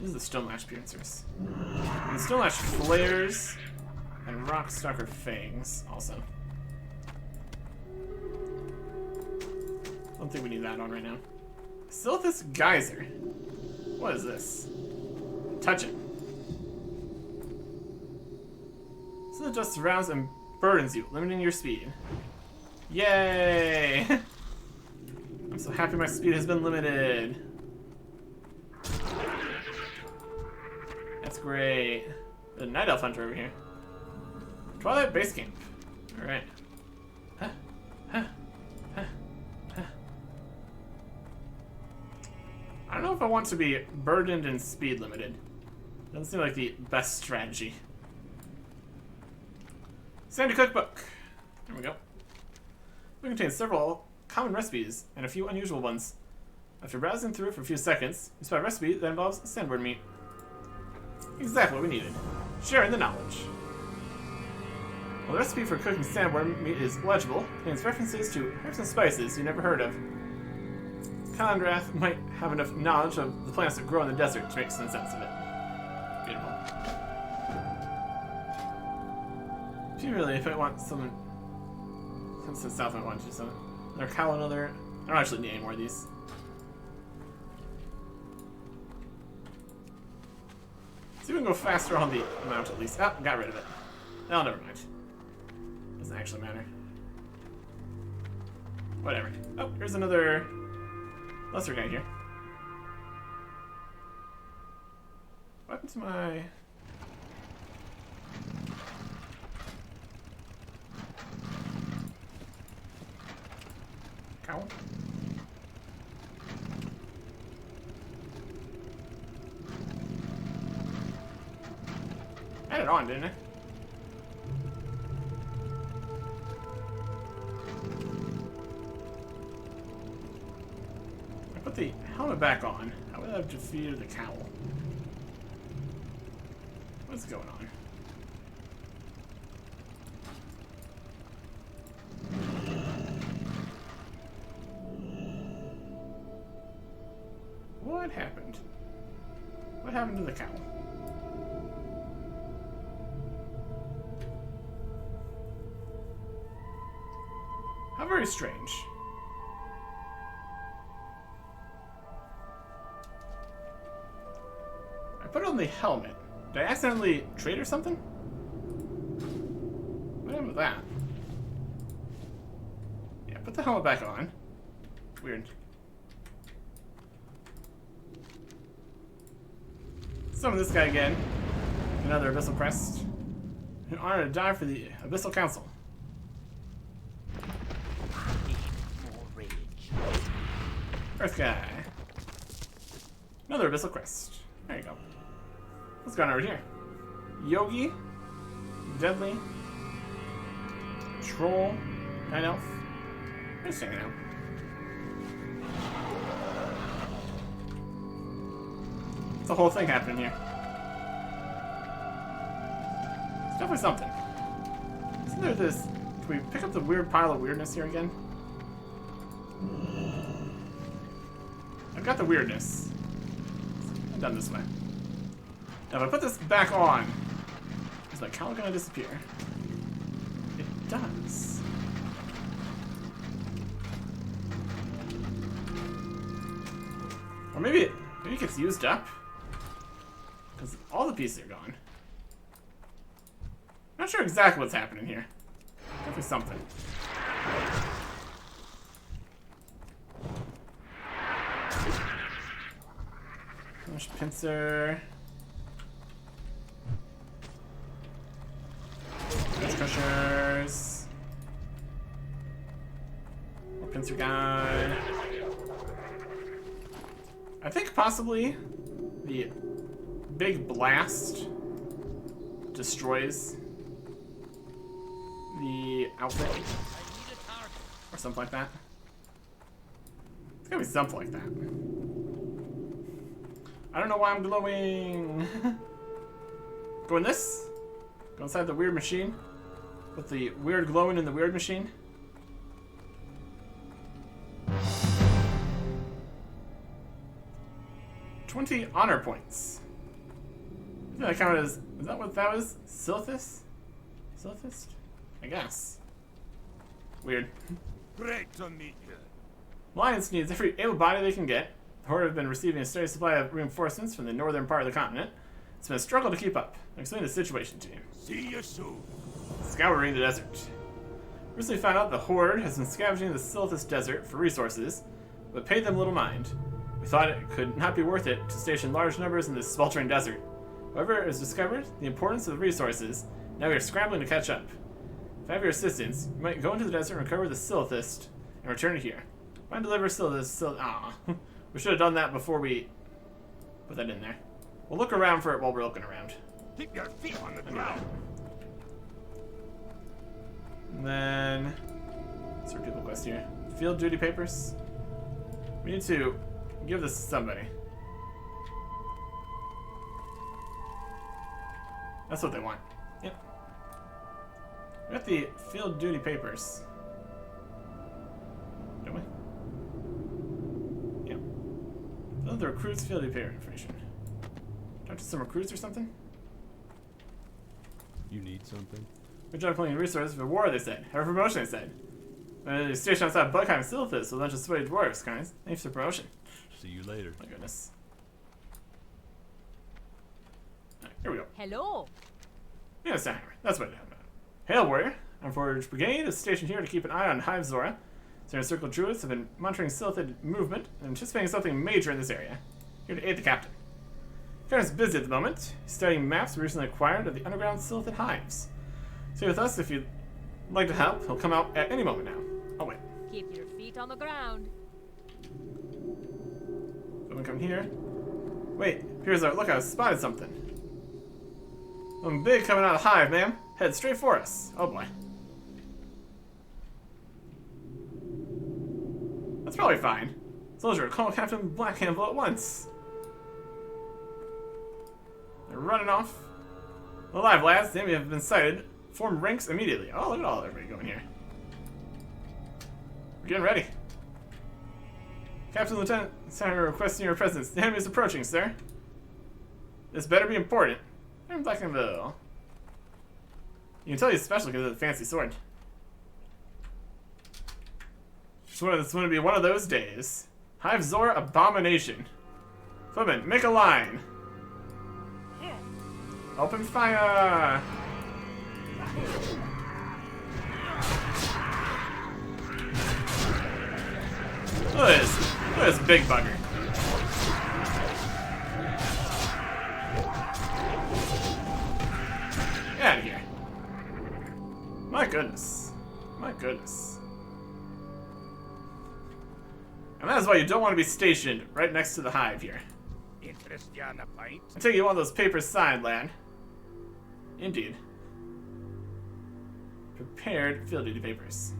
These are the Stonelash Piercers. And the Stonelash Flares and Rock Stalker Fangs also. Don't think we need that on right now. Silithus Geyser. What is this? Touch it. So it just surrounds and burdens you, limiting your speed. Yay! I'm so happy my speed has been limited. That's great. There's a Night Elf Hunter over here. Twilight Base Camp. Alright. I don't know if I want to be burdened and speed limited. Doesn't seem like the best strategy. Sandy cookbook. There we go. It contains several common recipes and a few unusual ones. After browsing through it for a few seconds, we spot a recipe that involves sandworm meat. Exactly what we needed. Sharing the knowledge. While the recipe for cooking sandworm meat is legible, it contains references to herbs and spices you never heard of. Conrath might have enough knowledge of the plants that grow in the desert to make some sense of it. Beautiful. If I want someone... Comes to the south, I want to do something. Another cow, another... I don't actually need any more of these. See if we can go faster on the mount at least. Ah, got rid of it. No, never mind. Doesn't actually matter. Whatever. Oh, here's another lesser guy here. What happened to my... cow? I had it on, didn't I? I put the helmet back on. How would I have defeated the cowl? What's going on? What happened? What happened to the cowl? How very strange. I put it on the helmet. Did I accidentally trade or something? What happened with that? Yeah, put the helmet back on. Weird. Summon this guy again. Another Abyssal Crest. In honor to die for the Abyssal Council. More rage. Earth guy. Another Abyssal Crest. There you go. What's going on over here? Yogi. Deadly. Troll. Night Elf. Just hanging out. It's a whole thing happening here. It's definitely something. Isn't there this... Can we pick up the weird pile of weirdness here again? I've got the weirdness. I'm done this way. Now if I put this back on, is my cowl gonna disappear? It does. Or maybe it gets used up. Because all the pieces are gone. Not sure exactly what's happening here. Definitely something. Flash pincer. Crushers. More pincer guy. I think possibly the big blast destroys the outfit or something like that. It's gotta be something like that. I don't know why I'm glowing. Go in this. Go inside the weird machine. Put the weird glowing in the weird machine. $20 honor points. I think that counted as... Is that what that was? Silithus? Silithus? I guess. Weird. Great to meet you. Alliance needs every able body they can get. The Horde have been receiving a steady supply of reinforcements from the northern part of the continent. It's been a struggle to keep up. I'll explain the situation to you. See you soon. Scouring the desert. Recently found out the Horde has been scavenging the Silithus desert for resources, but paid them little mind. We thought it could not be worth it to station large numbers in this sweltering desert. However, it was discovered the importance of the resources. Now we are scrambling to catch up. If I have your assistance, you might go into the desert and recover the Silithus and return it here. Find deliver Silithus. We should have done that before we put that in there. We'll look around for it while we're looking around. Keep your feet on the ground. And then, what's our people quest here? Field duty papers. We need to give this to somebody. That's what they want. Yep. We got the field duty papers. Don't we? Yep. Those are the recruits' field duty paper information. Talk to some recruits or something? You need something? Good job pulling resources for war, they said. Or promotion, they said. The station outside Bugheim Silithus with a bunch of sweaty dwarves, guys. Thanks for promotion. See you later. My goodness. Alright, here we go. Hello. Yeah, it's Hammer. That's what it is. Hail, warrior. Our Forge Brigade is stationed here to keep an eye on Hive Zora. Their Circle Druids have been monitoring Silithid movement and anticipating something major in this area. Here to aid the captain. Karen's busy at the moment. He's studying maps we recently acquired of the underground Silithid hives. Stay with us if you'd like to help. He'll come out at any moment now. Oh, wait. Keep your feet on the ground. Someone come here. Wait, here's our... Look, I spotted something. Something big coming out of the hive, ma'am. Head straight for us. Oh, boy. That's probably fine. Soldier, call Captain Blackhandle at once. They're running off. Alive, lads. The enemy have been sighted. Form ranks immediately. Oh, look at all everybody going here. We're getting ready. Captain Lieutenant Senator requesting your presence. The enemy is approaching, sir. This better be important. I'm Blackhandle. You can tell he's special because of the fancy sword. It's going to be one of those days. Hive Zora Abomination. Footman, make a line. Open fire! Look at this. Look at this big bugger. Get out of here. My goodness. My goodness. And that is why you don't want to be stationed right next to the hive here. Interest you on a pint? I take you one of those papers signed, lad. Indeed. Prepared field duty papers.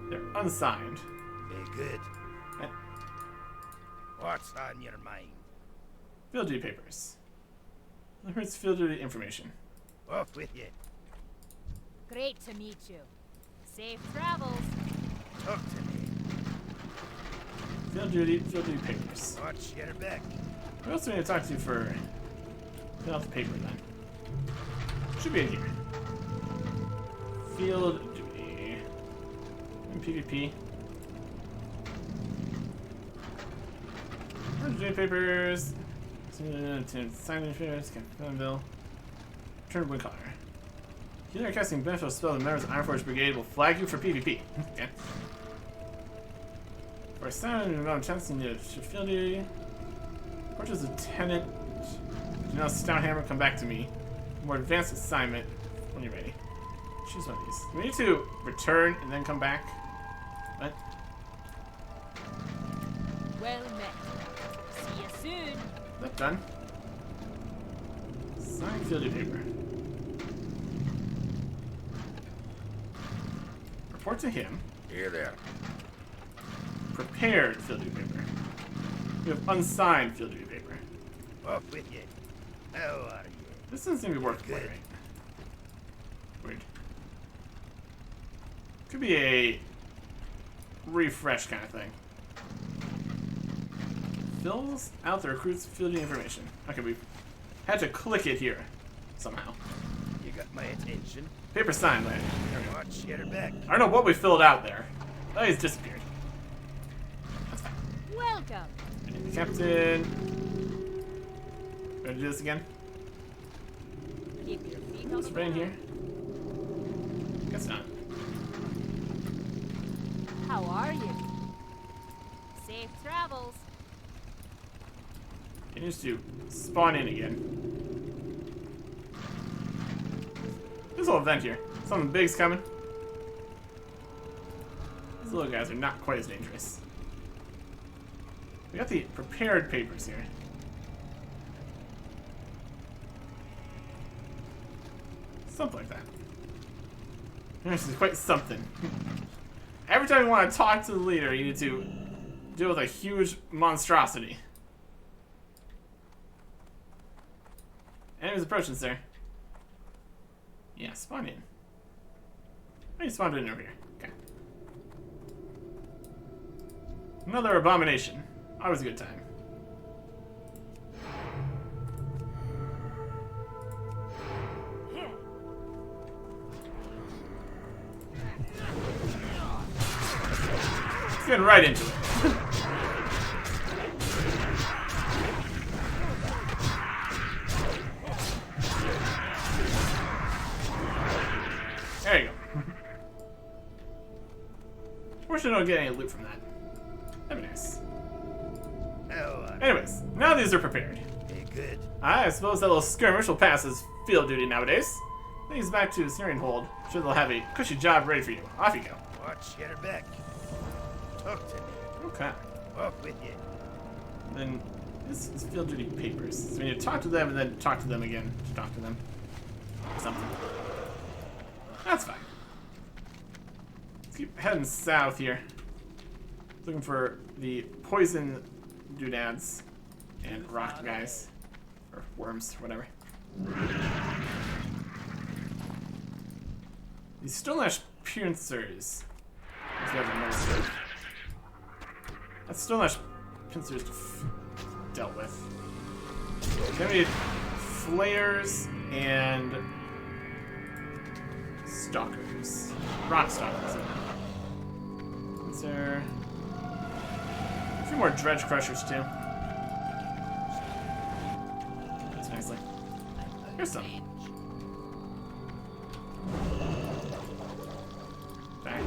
They're unsigned. Very good. Eh. What's on your mind? Field duty papers. Here's field duty information. Off with you. Great to meet you. Safe travels. Talk to me. Field duty papers. Watch your back. Who else do we need to talk to for fill out the paper then? Should be in here. Field duty. And PvP. Field duty papers. Sign affairs. Captain Bill. Turn to Windcaller. Healer casting beneficial spell, the members of Iron Forge Brigade will flag you for PvP. Okay. For a sound amount of chance in the field duty. Portrait's Lieutenant. Do not Stonehammer, come back to me. More advanced assignment when you're ready. Choose one of these. We need to return and then come back. What? Well met. See you soon. Is that done? Signed field duty paper. Report to him. Here there. Prepared field duty paper. We have unsigned field duty paper. Off with you. How are you? This doesn't seem to be working quite Good. right. Weird. Could be a refresh kind of thing. Fills out the recruit's field duty information. Okay, we had to click it here somehow. You got my attention. Paper signed, lad. Watch your back. I don't know what we filled out there. Oh, he's disappeared. That's fine. Welcome. Captain. Ready to do this again? Keep your feet on What's the rain ground. here? Guess not. How are you? Safe travels. It needs to spawn in again. There's a little vent here. Something big's coming. These little guys are not quite as dangerous. We got the prepared papers here. Something like that. This is quite something. Every time you want to talk to the leader, you need to deal with a huge monstrosity. Enemies approaching, sir. Yeah, spawn in. Oh, you spawned in over here. Okay. Another abomination. Always a good time. Let's get right into it. There you go. Fortunately, I don't get any loot from that. That'd be nice. Anyways, now these are prepared. Hey, good. I suppose that little skirmish will pass as field duty nowadays. Take these back to the Syrian hold. I'm sure they'll have a cushy job ready for you. Off you go. Watch your back. Talk to me. Okay. Off with you. Then this is field duty papers. So we need to talk to them and then talk to them again to talk to them. Something. That's fine. Let's keep heading south here. Looking for the poison doodads and rock guys. Or worms, whatever. These Stone-Lash pincers. If you haven't noticed it. That's Stone-Lash pincers dealt with. Then we need flares and stalkers. Rock stalkers. Pincer. A few more dredge crushers too. That's nicely. Here's some. Back.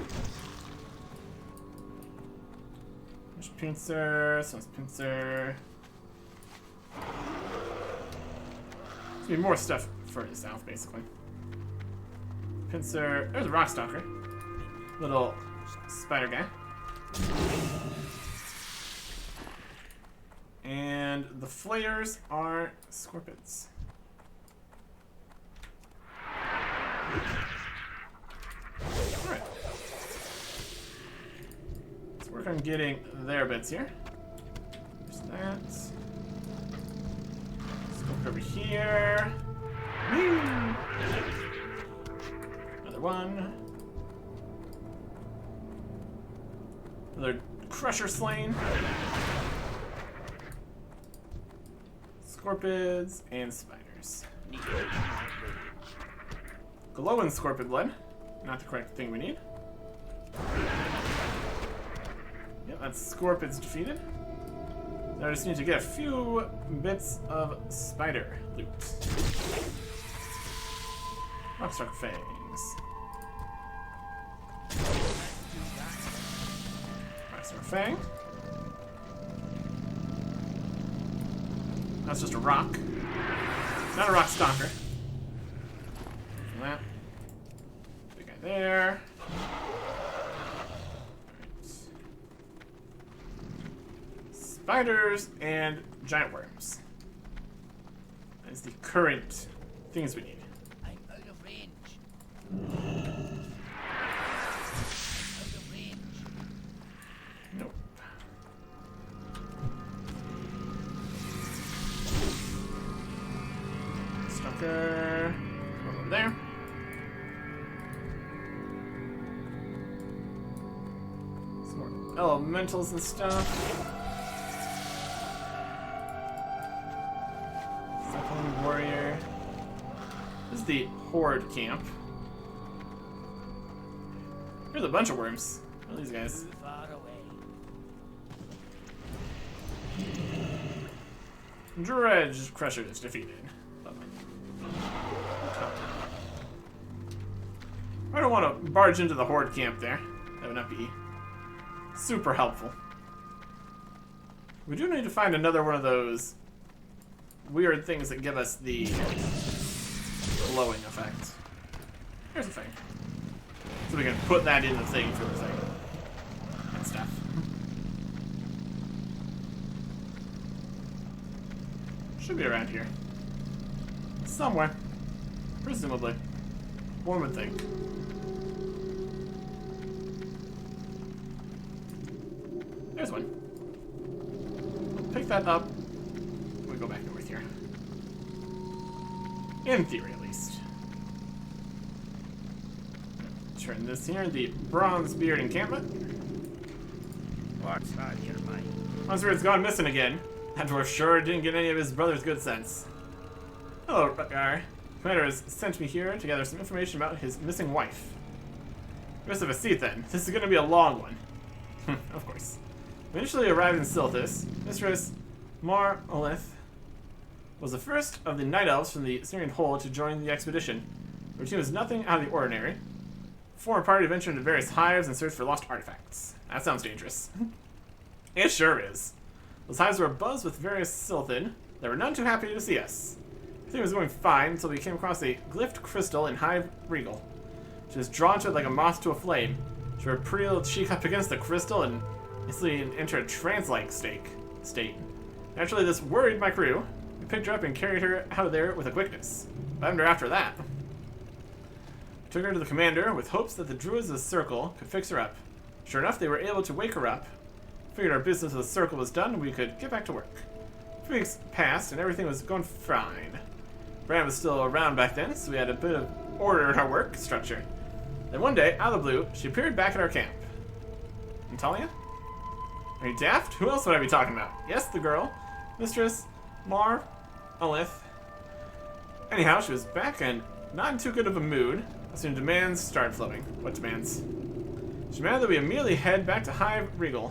There's pincer. Someone's pincer. There's gonna be more stuff further south, basically. Pincer. There's a rock stalker. Little spider guy. And the flayers are scorpions. Alright. Let's work on getting their bits here. There's that. Let's go over here. Woo! Another one. Another crusher slain. Scorpids and spiders. Glowing scorpion blood. Not the correct thing we need. Yep, that's scorpids defeated. Now I just need to get a few bits of spider loot. Rockstar fangs. Rockstar fang. That's just a rock. Not a rock stalker. That. Big guy there. Alright. Spiders and giant worms. That is the current things we need. I'm out of range. Out of range. Nope. Stalker. Over there. Some more elementals and stuff. Cyclone warrior. This is the horde camp. There's a bunch of worms. What are these guys? Too far away. Dredge Crusher is defeated. Lovely. I don't want to barge into the horde camp there. That would not be super helpful. We do need to find another one of those weird things that give us the glowing effect. Here's the thing. So we can put that in the thing for the thing. And stuff. Should be around here. Somewhere. Presumably. one would think. There's one. Pick that up. We go back north here. In theory, at least. Turn this here, the Bronzebeard encampment. What's on your mind? Bronzebeard's gone missing again. That dwarf sure didn't get any of his brother's good sense. Hello, Rutgar. Commander has sent me here to gather some information about his missing wife. Rest of a seat then. This is going to be a long one. Of course. We initially arrived in Silithus. Mistress MacLeod was the first of the Night Elves from the Syrian Hold to join the expedition. Her team was nothing out of the ordinary. Former party ventured into various hives and searched for lost artifacts. That sounds dangerous. It sure is. Those hives were abuzz with various Silithid. They were none too happy to see us. Everything was going fine until we came across a glyphed crystal in Hive Regal. She was drawn to it like a moth to a flame. She would put her cheek up against the crystal and instantly entered a trance-like state. Naturally, this worried my crew. We picked her up and carried her out of there with a quickness. Found her after that. Took her to the commander with hopes that the druids of the circle could fix her up. Sure enough, they were able to wake her up. Figured our business with the circle was done and we could get back to work. 2 weeks passed and everything was going fine. Bran was still around back then, so we had a bit of order in our work structure. Then one day, out of the blue, she appeared back at our camp. Natalia? Are you daft? Who else would I be talking about? Yes, the girl. Mistress MacLeod. Anyhow, she was back and not in too good of a mood. Soon demands started flowing. What demands? She demanded that we immediately head back to Hive Regal.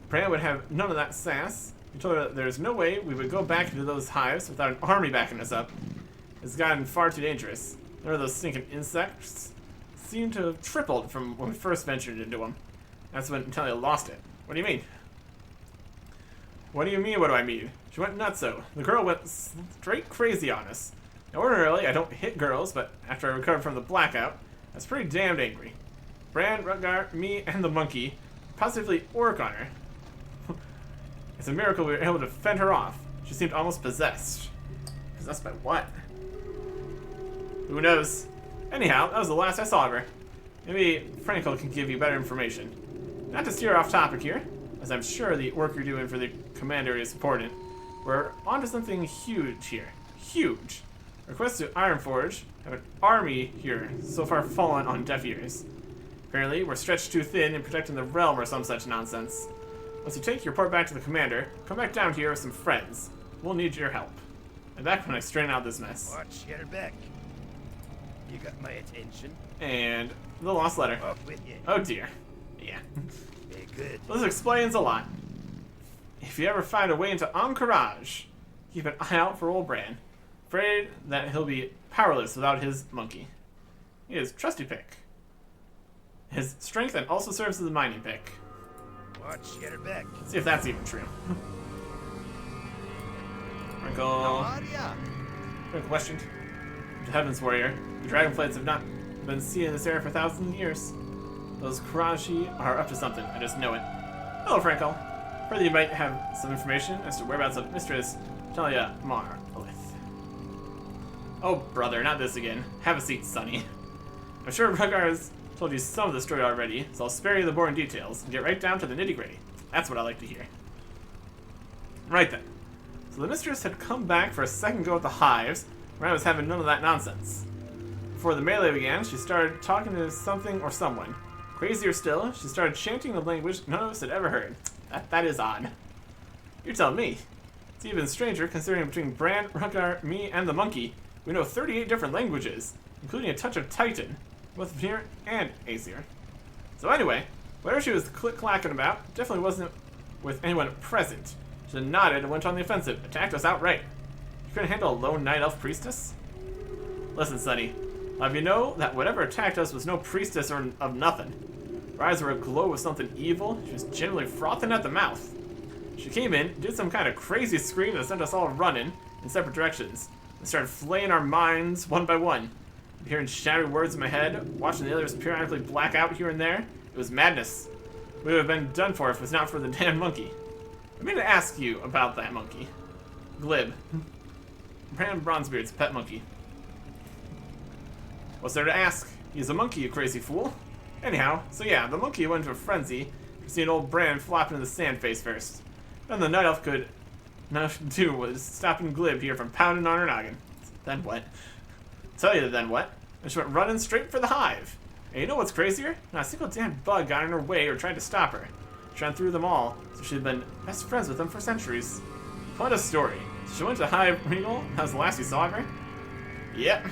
Bran would have none of that sass. He told her that there's no way we would go back into those hives without an army backing us up. It's gotten far too dangerous. None of those stinking insects seemed to have tripled from when we first ventured into them. That's when Natalia lost it. What do you mean? What do you mean, what do I mean? She went nutso. The girl went straight crazy on us. Now, ordinarily, I don't hit girls, but after I recovered from the blackout, I was pretty damned angry. Bran, Rutgar, me, and the monkey positively orc on her. It's a miracle we were able to fend her off. She seemed almost possessed. Possessed by what? Who knows? Anyhow, that was the last I saw of her. Maybe Frankel can give you better information. Not to steer off topic here, as I'm sure the work you're doing for the commander is important. We're onto something huge here. Huge. Request to Ironforge have an army here so far fallen on deaf ears. Apparently, we're stretched too thin in protecting the realm or some such nonsense. Once you take your report back to the commander, come back down here with some friends. We'll need your help. I'm back when I straighten out this mess. Watch your back. You got my attention. And the lost letter. Off with you. Oh dear. Yeah. Very good. This explains a lot. If you ever find a way into Anchorage, keep an eye out for old Bran. Afraid that he'll be powerless without his monkey. He is trusty pick. His strength and also serves as a mining pick. Watch your back. See if that's even true. Frankel. How are ya? Quick question. To Heavens Warrior, the dragonflights have not been seen in this area for thousands of years. Those Karashi are up to something, I just know it. Hello, Frankel. Further, you might have some information as to whereabouts of Mistress Talia MacLeod. Oh, brother, not this again. Have a seat, Sonny. I'm sure Rutgar has told you some of the story already, so I'll spare you the boring details and get right down to the nitty-gritty. That's what I like to hear. Right then. So the mistress had come back for a second go at the hives, where I was having none of that nonsense. Before the melee began, she started talking to something or someone. Crazier still, she started chanting a language none of us had ever heard. That is odd. You're telling me. It's even stranger considering between Bran, Rutgar, me, and the monkey, we know 38 different languages, including a touch of Titan, both Vir and Aesir. So anyway, whatever she was click-clacking about definitely wasn't with anyone present. She then nodded and went on the offensive, attacked us outright. You couldn't handle a lone night elf priestess? Listen, Sonny, I'll have you know that whatever attacked us was no priestess or of nothing. Her eyes were aglow with something evil. She was generally frothing at the mouth. She came in, did some kind of crazy scream that sent us all running in separate directions, and started flaying our minds one by one. Hearing shattered words in my head, watching the others periodically black out here and there, it was madness. We would have been done for if it was not for the damn monkey. I mean to ask you about that monkey. Glib. Bran Bronzebeard's pet monkey. What's there to ask? He's a monkey, you crazy fool. Anyhow, so yeah, the monkey went into a frenzy to see an old brand flopping in the sand face first. Then the night elf could not do was stopping Glib here from pounding on her noggin. Then what? Tell you then what? And she went running straight for the hive. And you know what's crazier? Not a single damn bug got in her way or tried to stop her. She ran through them all, so she'd been best friends with them for centuries. What a story. She went to Hive Regal, that was the last we saw of her? Yep.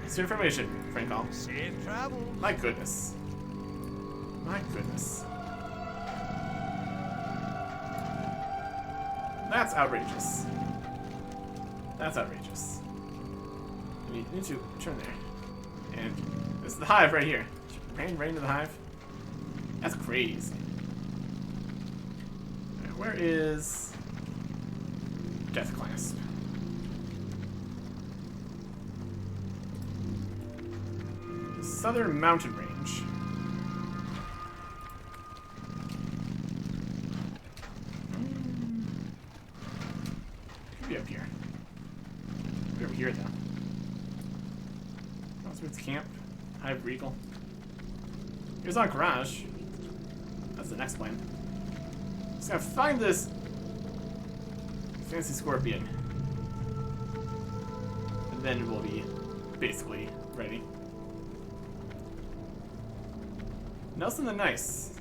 That's your information, Frank. Safe travel. My goodness. My goodness. That's outrageous. That's outrageous. We need to turn there. And this is the hive right here. Ran right into the hive. That's crazy. Right, where is Death Clasp? The Southern Mountain Range. Could be up here. Could be over here though. That's where it's camp. Hive Regal. Here's our garage. That's the next plan. Just gotta find this fancy scorpion. And then we'll be basically ready. Nelson the Nice.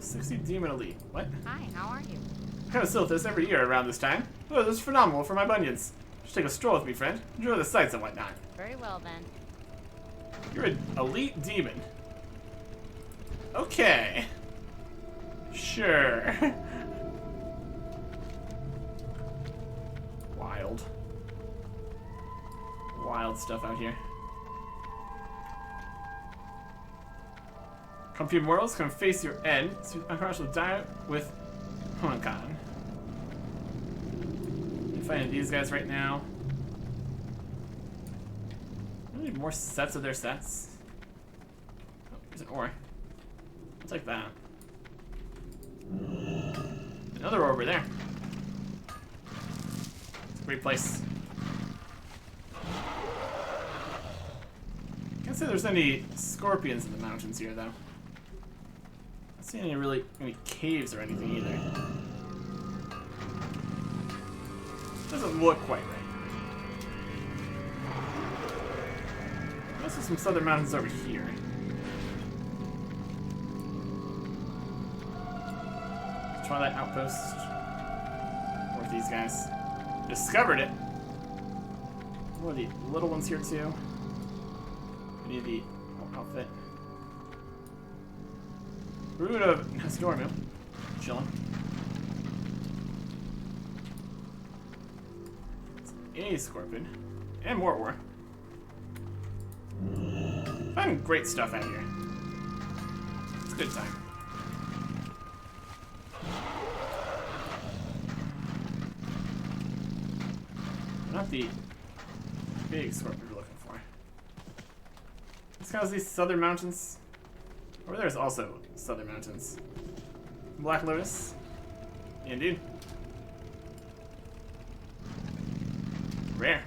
60 Demon Elite. What? Hi, how are you? I kind of Silithus every year around this time. Oh, this is phenomenal for my bunions. Just take a stroll with me, friend. Enjoy the sights and whatnot. Very well then. You're an elite demon. Okay. Sure. Wild. Wild stuff out here. Come few mortals, come face your end. So Anachronist will die with Humankind. I'm fighting these guys right now. I need more sets of their sets. Oh, here's an ore. I'll take that. Another ore over there. It's a great place. Can't say there's any scorpions in the mountains here, though. I don't see any caves or anything either. Doesn't look quite right. Also some southern mountains over here. Twilight Outpost. Or these guys. Discovered it. More of the little ones here too. I need the outfit. Brood of Nestormu. Chilling. A scorpion. And more ore. Finding great stuff out here. It's a good time. Not the big scorpion we're looking for. This has these southern mountains. Over there's also southern mountains. Black Lotus. Indeed. Rare.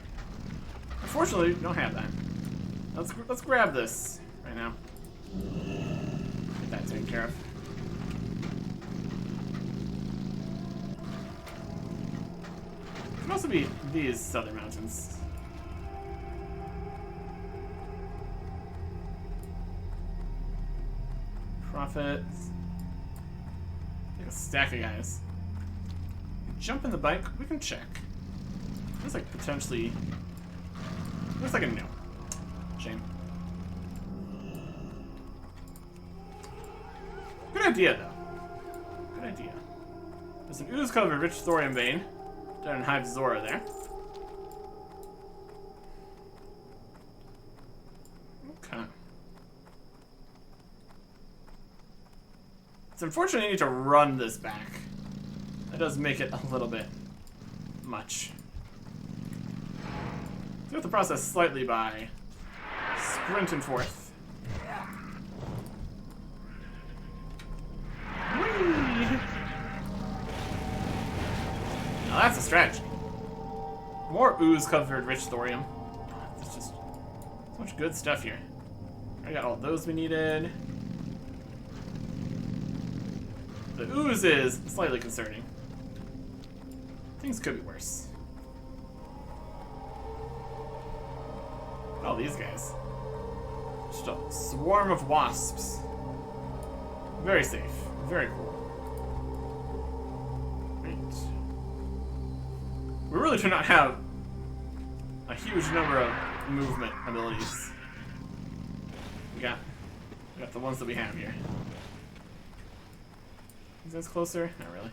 Unfortunately, we don't have that. Let's grab this right now. Get that taken care of. Could also be these southern mountains. Profits. Like a stack of guys. Jump in the bike. We can check. Looks like potentially. Looks like a no. Shame. Good idea, though. Good idea. There's an ooze-covered rich thorium vein down in Hive Zora there. Okay. It's unfortunate you need to run this back. That does make it a little bit much. So we have to process slightly by sprinting forth. Whee! Now that's a strategy. More ooze-covered rich thorium. There's just so much good stuff here. I got all those we needed. The ooze is slightly concerning. Things could be worse. Oh, these guys. Just a swarm of wasps. Very safe. Very cool. Right. We really do not have a huge number of movement abilities. We got the ones that we have here. Is this closer? Not really.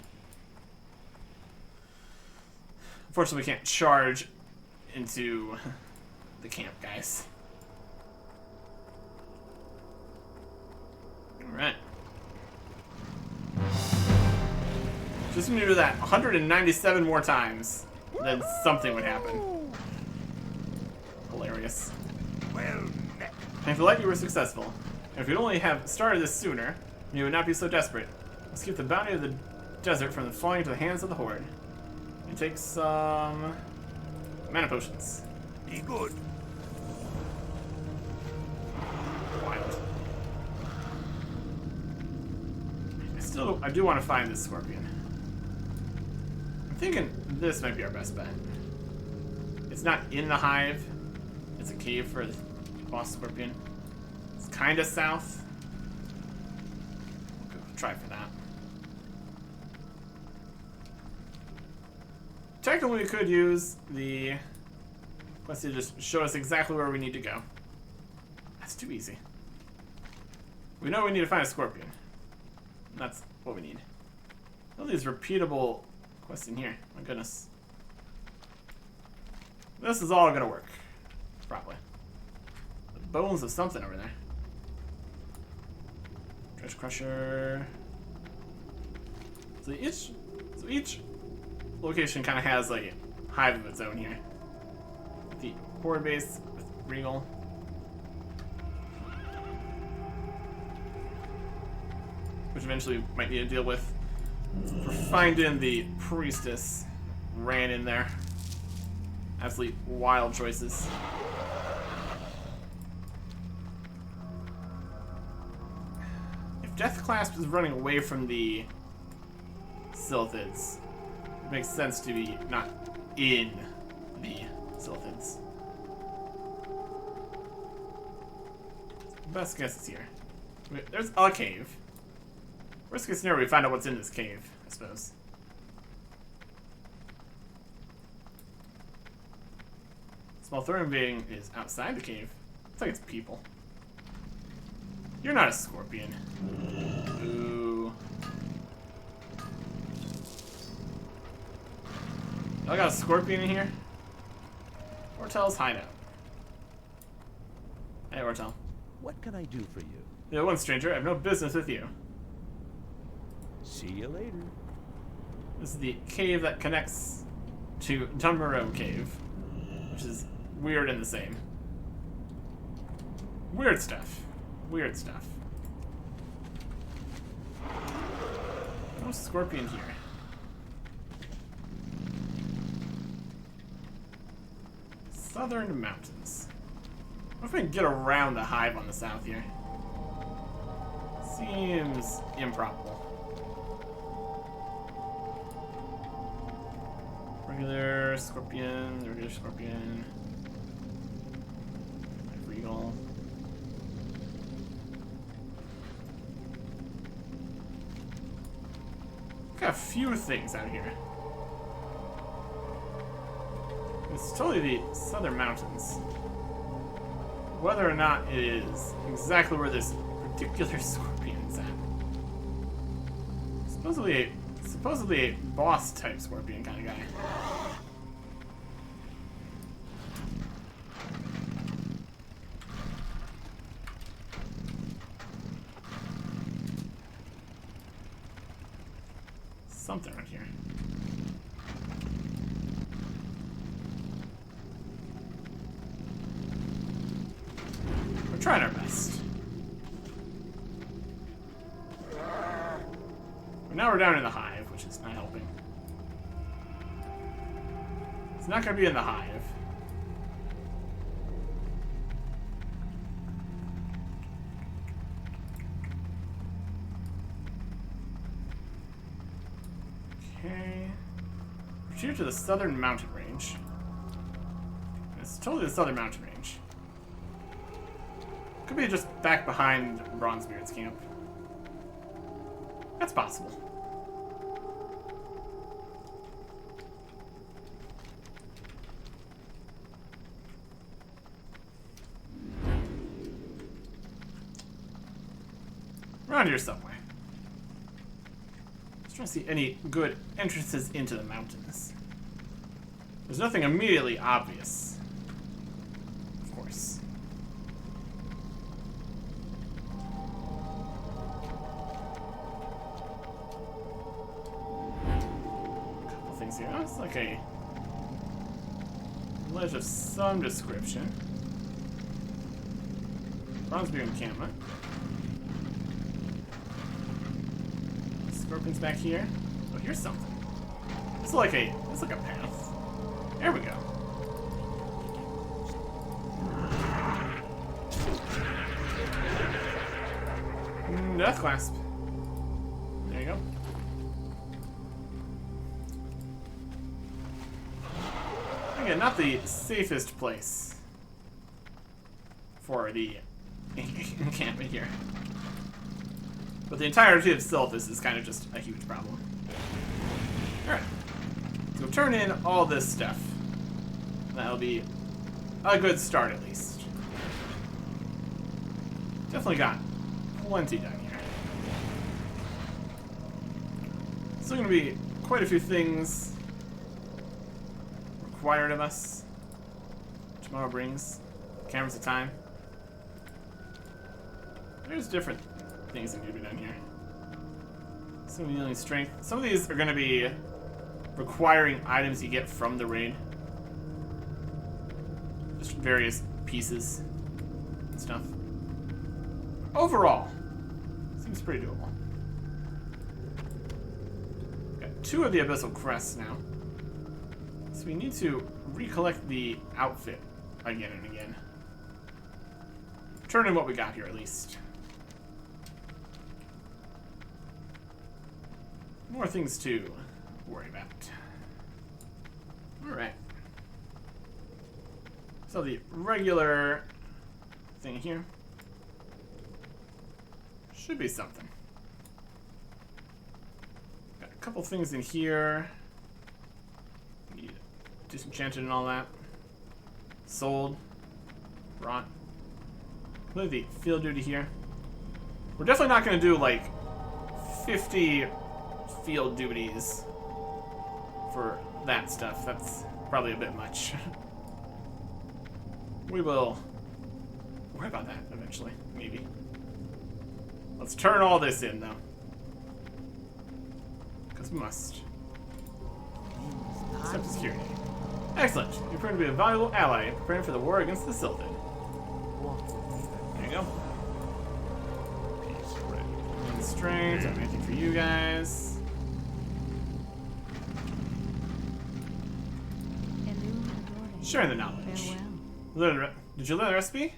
Unfortunately, we can't charge into the camp, guys. Alright. Just gonna do that 197 more times, then something would happen. Hilarious. Well met. And if the light you were successful, and if you'd only have started this sooner, you would not be so desperate. Let's keep the bounty of the desert from falling into the hands of the Horde. And take some mana potions. Be good. Wild. I do want to find this scorpion. I'm thinking this might be our best bet. It's not in the hive. It's a cave for the boss scorpion. It's kind of south. We'll go try for that. Technically, we could use the quest to just show us exactly where we need to go. That's too easy. We know we need to find a scorpion. That's what we need. All these repeatable quests in here. My goodness. This is all gonna work. Probably. The bones of something over there. Treasure Crusher. So each location kind of has like a hive of its own here. The Horde base with Regal. Which eventually we might need to deal with. For finding the priestess ran in there. Absolutely wild choices. If Deathclasp is running away from the Silithus, it makes sense to be not in the Silithus. Best guess is here. There's a cave. Worst case scenario, we find out what's in this cave, I suppose. Small thorn invading is outside the cave. Looks like it's people. You're not a scorpion. Ooh. I got a scorpion in here. Ortel's hideout. Hey, Ortel. What can I do for you? Yeah, one stranger. I have no business with you. See you later. This is the cave that connects to Dumbarrow Cave, which is weird and the same. Weird stuff. Weird stuff. No scorpion here. Southern Mountains. What if we can get around the hive on the south here? Seems improbable. Regular scorpion, Regal. Got a few things out here. It's totally the Southern Mountains. Whether or not it is exactly where this particular scorpion's at. Supposedly a boss type scorpion kind of guy. Something right here. We're trying our best. But now we're down in the hive, which is not helping. It's not going to be in the hive. here to the southern mountain range. It's totally the southern mountain range. Could be just back behind Bronzebeard's camp. That's possible. Around here somewhere. Just trying to see any good entrances into the mountains. There's nothing immediately obvious. Of course. A couple things here. Oh, it's like a ledge of some description. Bronzebeard encampment. Scorpions back here. Oh, here's something. It's like a path. There we go. Death clasp. There you go. Again, not the safest place for the encampment here. But the entirety of Silithus is kind of just a huge problem. Alright. So turn in all this stuff. That'll be a good start, at least. Definitely got plenty done here. Still gonna be quite a few things required of us. Tomorrow brings cameras of time. There's different things that need to be done here. Some healing strength. Some of these are going to be requiring items you get from the raid. Just various pieces and stuff. Overall, seems pretty doable. Got 2 of the Abyssal Crests now. So we need to recollect the outfit again and again. Turn in what we got here, at least. More things to worry about. Alright. So the regular thing here should be something. Got a couple things in here. Need disenchanted and all that. Sold. Brought. Look at the field duty here. We're definitely not going to do like 50 field duties for that stuff. That's probably a bit much. We will worry about that eventually, maybe. Let's turn all this in, though. Because we must. Step to security. Excellent. You're proven to be a valuable ally preparing for the war against the Sylvan. There you go. Strength, anything for you guys. Sharing the knowledge. Did you learn the recipe?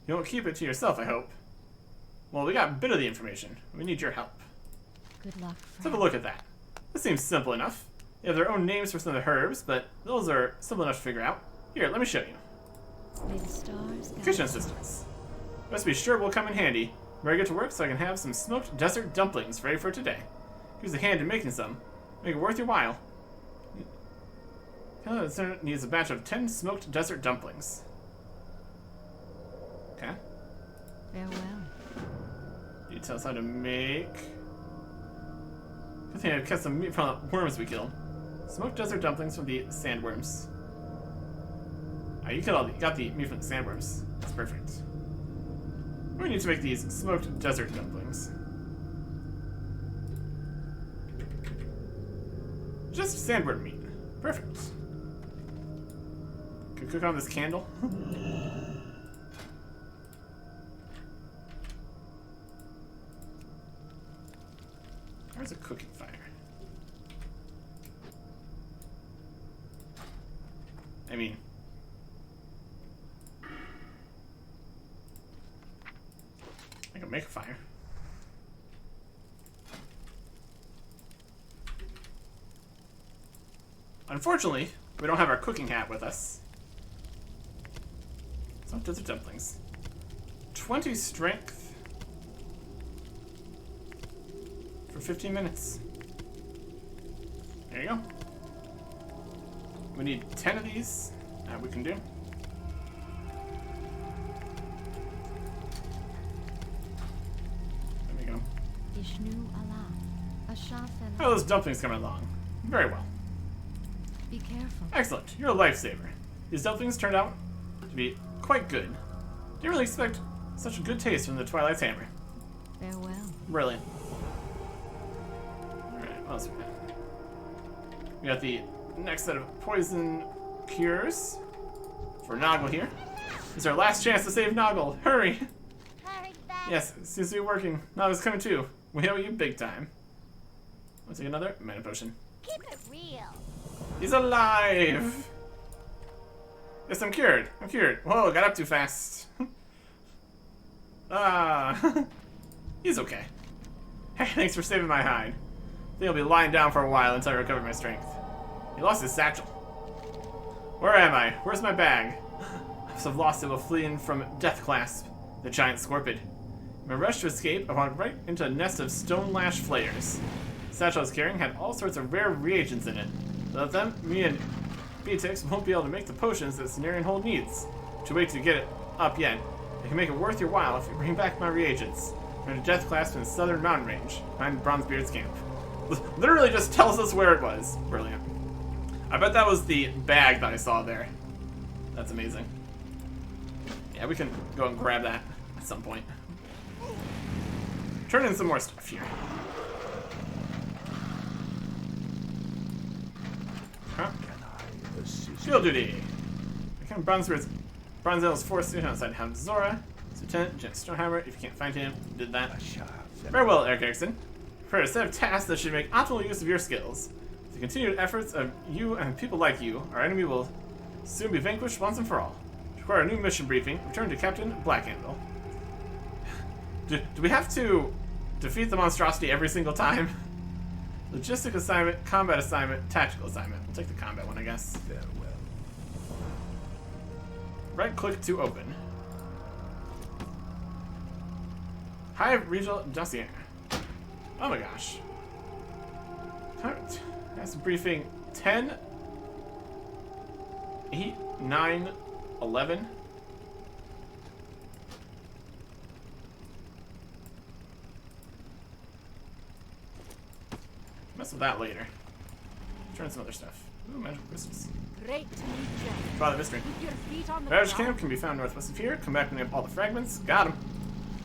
You won't keep it to yourself, I hope. Well, we got a bit of the information. We need your help. Good luck. Let's have a look at that. This seems simple enough. They have their own names for some of the herbs, but those are simple enough to figure out. Here, let me show you. May the stars Kitchen assistance. Recipe sure will come in handy. Better get to work so I can have some smoked desert dumplings ready for today. Use a hand in making some. Make it worth your while. The center needs a batch of 10 smoked desert dumplings. Okay. Farewell. You tell us how to make. Good thing I kept some meat from the worms we killed. Smoked desert dumplings from the sandworms. Ah, you got the meat from the sandworms. That's perfect. We need to make these smoked desert dumplings. Just sandworm meat. Perfect. Can cook on this candle. Where's a cooking fire? I mean, I can make a fire. Unfortunately, we don't have our cooking hat with us. So desert dumplings. 20 strength for 15 minutes. There you go. We need 10 of these. That we can do. There we go. How are those dumplings coming along? Very well. Be careful. Excellent. You're a lifesaver. These dumplings turned out to be quite good. Didn't really expect such a good taste from the Twilight's Hammer. Farewell. Brilliant. Alright, what else we got? We got the next set of poison cures for Noggle here. This is our last chance to save Noggle. Hurry! Hurry back. Yes, it seems to be working. Noggle's coming too. We owe you big time. We'll take another mana potion. Keep it real. He's alive! Yes, I'm cured. I'm cured. Whoa, got up too fast. He's okay. Hey, thanks for saving my hide. I think I'll be lying down for a while until I recover my strength. He lost his satchel. Where am I? Where's my bag? I must have lost it while fleeing from Death Clasp, the giant scorpion. In my rush to escape, I walked right into a nest of stone lash flayers. The satchel I was carrying had all sorts of rare reagents in it. Without them, me and Beatix won't be able to make the potions that Cenarian Hold needs. Too late to get it up yet. I can make it worth your while if you bring back my reagents. We're in a Death Clasp in the southern mountain range, behind Bronzebeard's camp. Literally just tells us where it was. Brilliant. I bet that was the bag that I saw there. That's amazing. Yeah, we can go and grab that at some point. Turn in some more stuff here. Huh? Shield duty. Become Bronzeale's force student outside Hound Zora. Lieutenant Jen Stonehammer, if you can't find him, did that. Very well, Eric Erickson. Prepare a set of tasks that should make optimal use of your skills. With the continued efforts of you and people like you, our enemy will soon be vanquished once and for all. To require a new mission briefing, return to Captain Blackhandle. Do we have to defeat the monstrosity every single time? Logistic assignment, combat assignment, tactical assignment. We'll take the combat one, I guess. Farewell. Right click to open. Hive Regional Dossier. Oh my gosh. That's briefing 10, 8, 9, 11. Mess with that later. Turn some other stuff. Ooh, magical crystals. Great to meet you. Father Mystery. Keep your feet on the Ravage ground. Camp can be found northwest of here. Come back when you have all the fragments. Got him.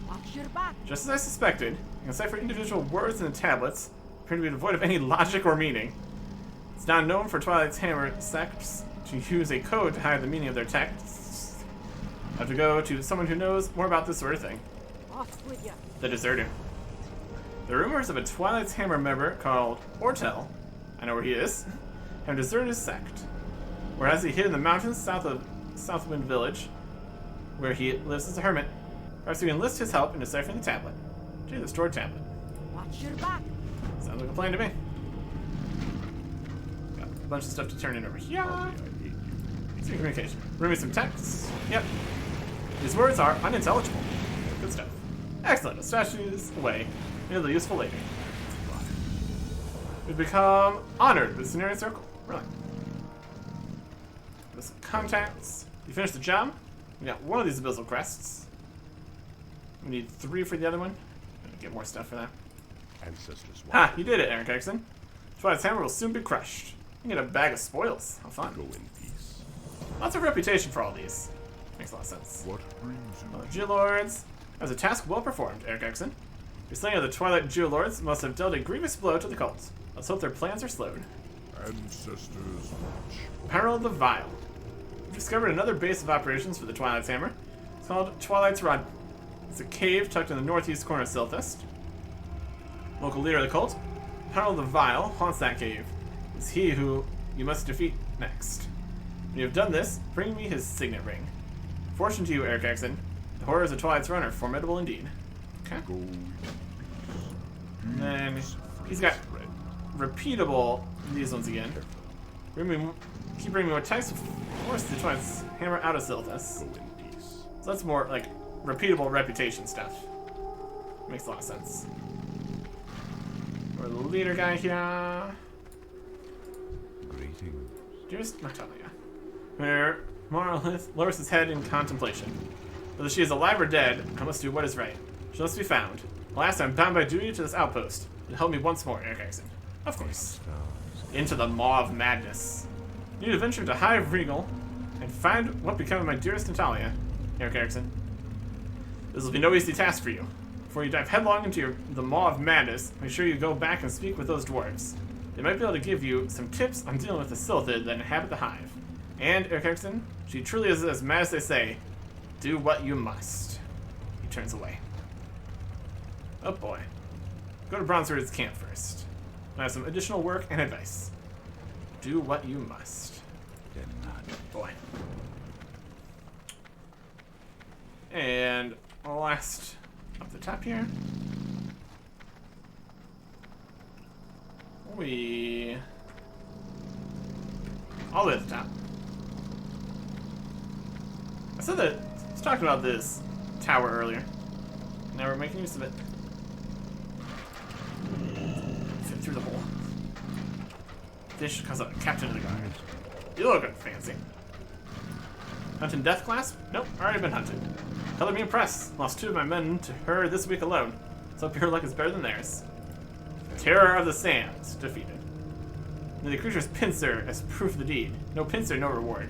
Watch your back. Just as I suspected, you can decipher individual words in the tablets, appear to be devoid of any logic or meaning. It's now known for Twilight's Hammer sects to use a code to hide the meaning of their texts. I have to go to someone who knows more about this sort of thing. Off with you. The Deserter. The rumors of a Twilight's Hammer member called Ortel, I know where he is, have deserted his sect. Where has he hid in the mountains south of Southwind Village, where he lives as a hermit. Perhaps we can enlist his help in deciphering the tablet. Gee, the stored tablet. Watch your back. Sounds like a plan to me. Got a bunch of stuff to turn in over here. Some communication. Bring me some texts. Yep. These words are unintelligible. Good stuff. Excellent. A statue's away. Merely useful later. We've become honored with Cenarian Circle. Really. With some contacts. You finished the job. We got one of these abyssal crests. We need 3 for the other one. Gonna get more stuff for that. Ancestors. Ha! You did it, Eric Erickson. Twilight's Hammer will soon be crushed. You can get a bag of spoils. How fun. Go in peace. Lots of reputation for all these. Makes a lot of sense. What brings you? Geolords. That was a task well performed, Eric Erickson. Your slaying of the Twilight Geolords must have dealt a grievous blow to the cult. Let's hope their plans are slowed. Ancestors watch. Peril of the Vile. We've discovered another base of operations for the Twilight's Hammer. It's called Twilight's Rod. It's a cave tucked in the northeast corner of Silithus. Local leader of the cult, Peril of the Vile, haunts that cave. It's he who you must defeat next. When you have done this, bring me his signet ring. Fortune to you, Eric Erickson. The horrors of Twilight's Run are formidable indeed. Okay. Go in And then he's got repeatable these ones again. Keep bringing me more attacks. Force the twice hammer out of Silithus. Go in peace. So that's more like repeatable reputation stuff. Makes a lot of sense. We're the leader guy here. Greetings. Dearest Natalia, where Monolith lowers his head in contemplation. Whether she is alive or dead, I must do what is right. She must be found. Alas, I am bound by duty to this outpost. To help me once more, Eric Erickson. Of course. Into the maw of madness. You need to venture to Hive Regal and find what became of my dearest Natalia, Eric Erickson. This will be no easy task for you. Before you dive headlong into the maw of madness, make sure you go back and speak with those dwarves. They might be able to give you some tips on dealing with the Silithid that inhabit the Hive. And, Eric Erickson, she truly is as mad as they say. Do what you must. He turns away. Oh boy. Go to Bronzebeard's camp first. I have some additional work and advice. Do what you must. Then not. Boy. And last up the top here. All the way at the top. I said that I was talking about this tower earlier. Now we're making use of it. Fit through the hole. Fish because I'm captain of the guard. You look fancy. Hunting death class? Nope, already been hunted. Color me impressed. Lost 2 of my men to her this week alone. So hope your luck is better than theirs. Terror of the Sands, defeated. May the creature's pincer as proof of the deed. No pincer, no reward.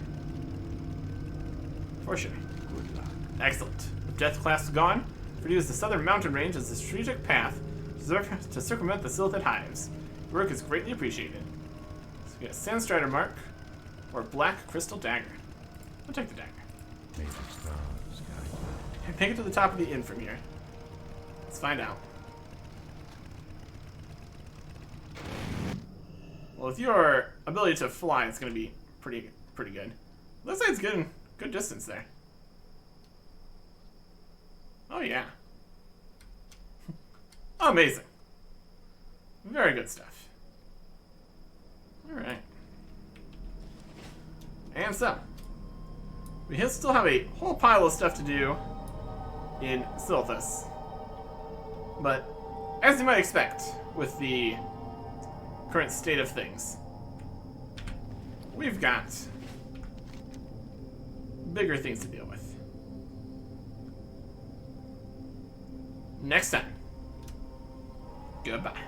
For sure. Good luck. Excellent. With death class gone, we're to use the southern mountain range as a strategic path to circumvent the Silithid hives. Your work is greatly appreciated. So we got a Sandstrider mark or a black crystal dagger. I'll take the dagger. May the stars guide you. Make it to the top of the inn from here. Let's find out. Well, with your ability to fly, it's going to be pretty good. Looks like it's good distance there. Oh yeah. Amazing. Very good stuff. All right. And so, we still have a whole pile of stuff to do in Silithus. But, as you might expect, with the current state of things, we've got bigger things to deal with. Next time. Goodbye.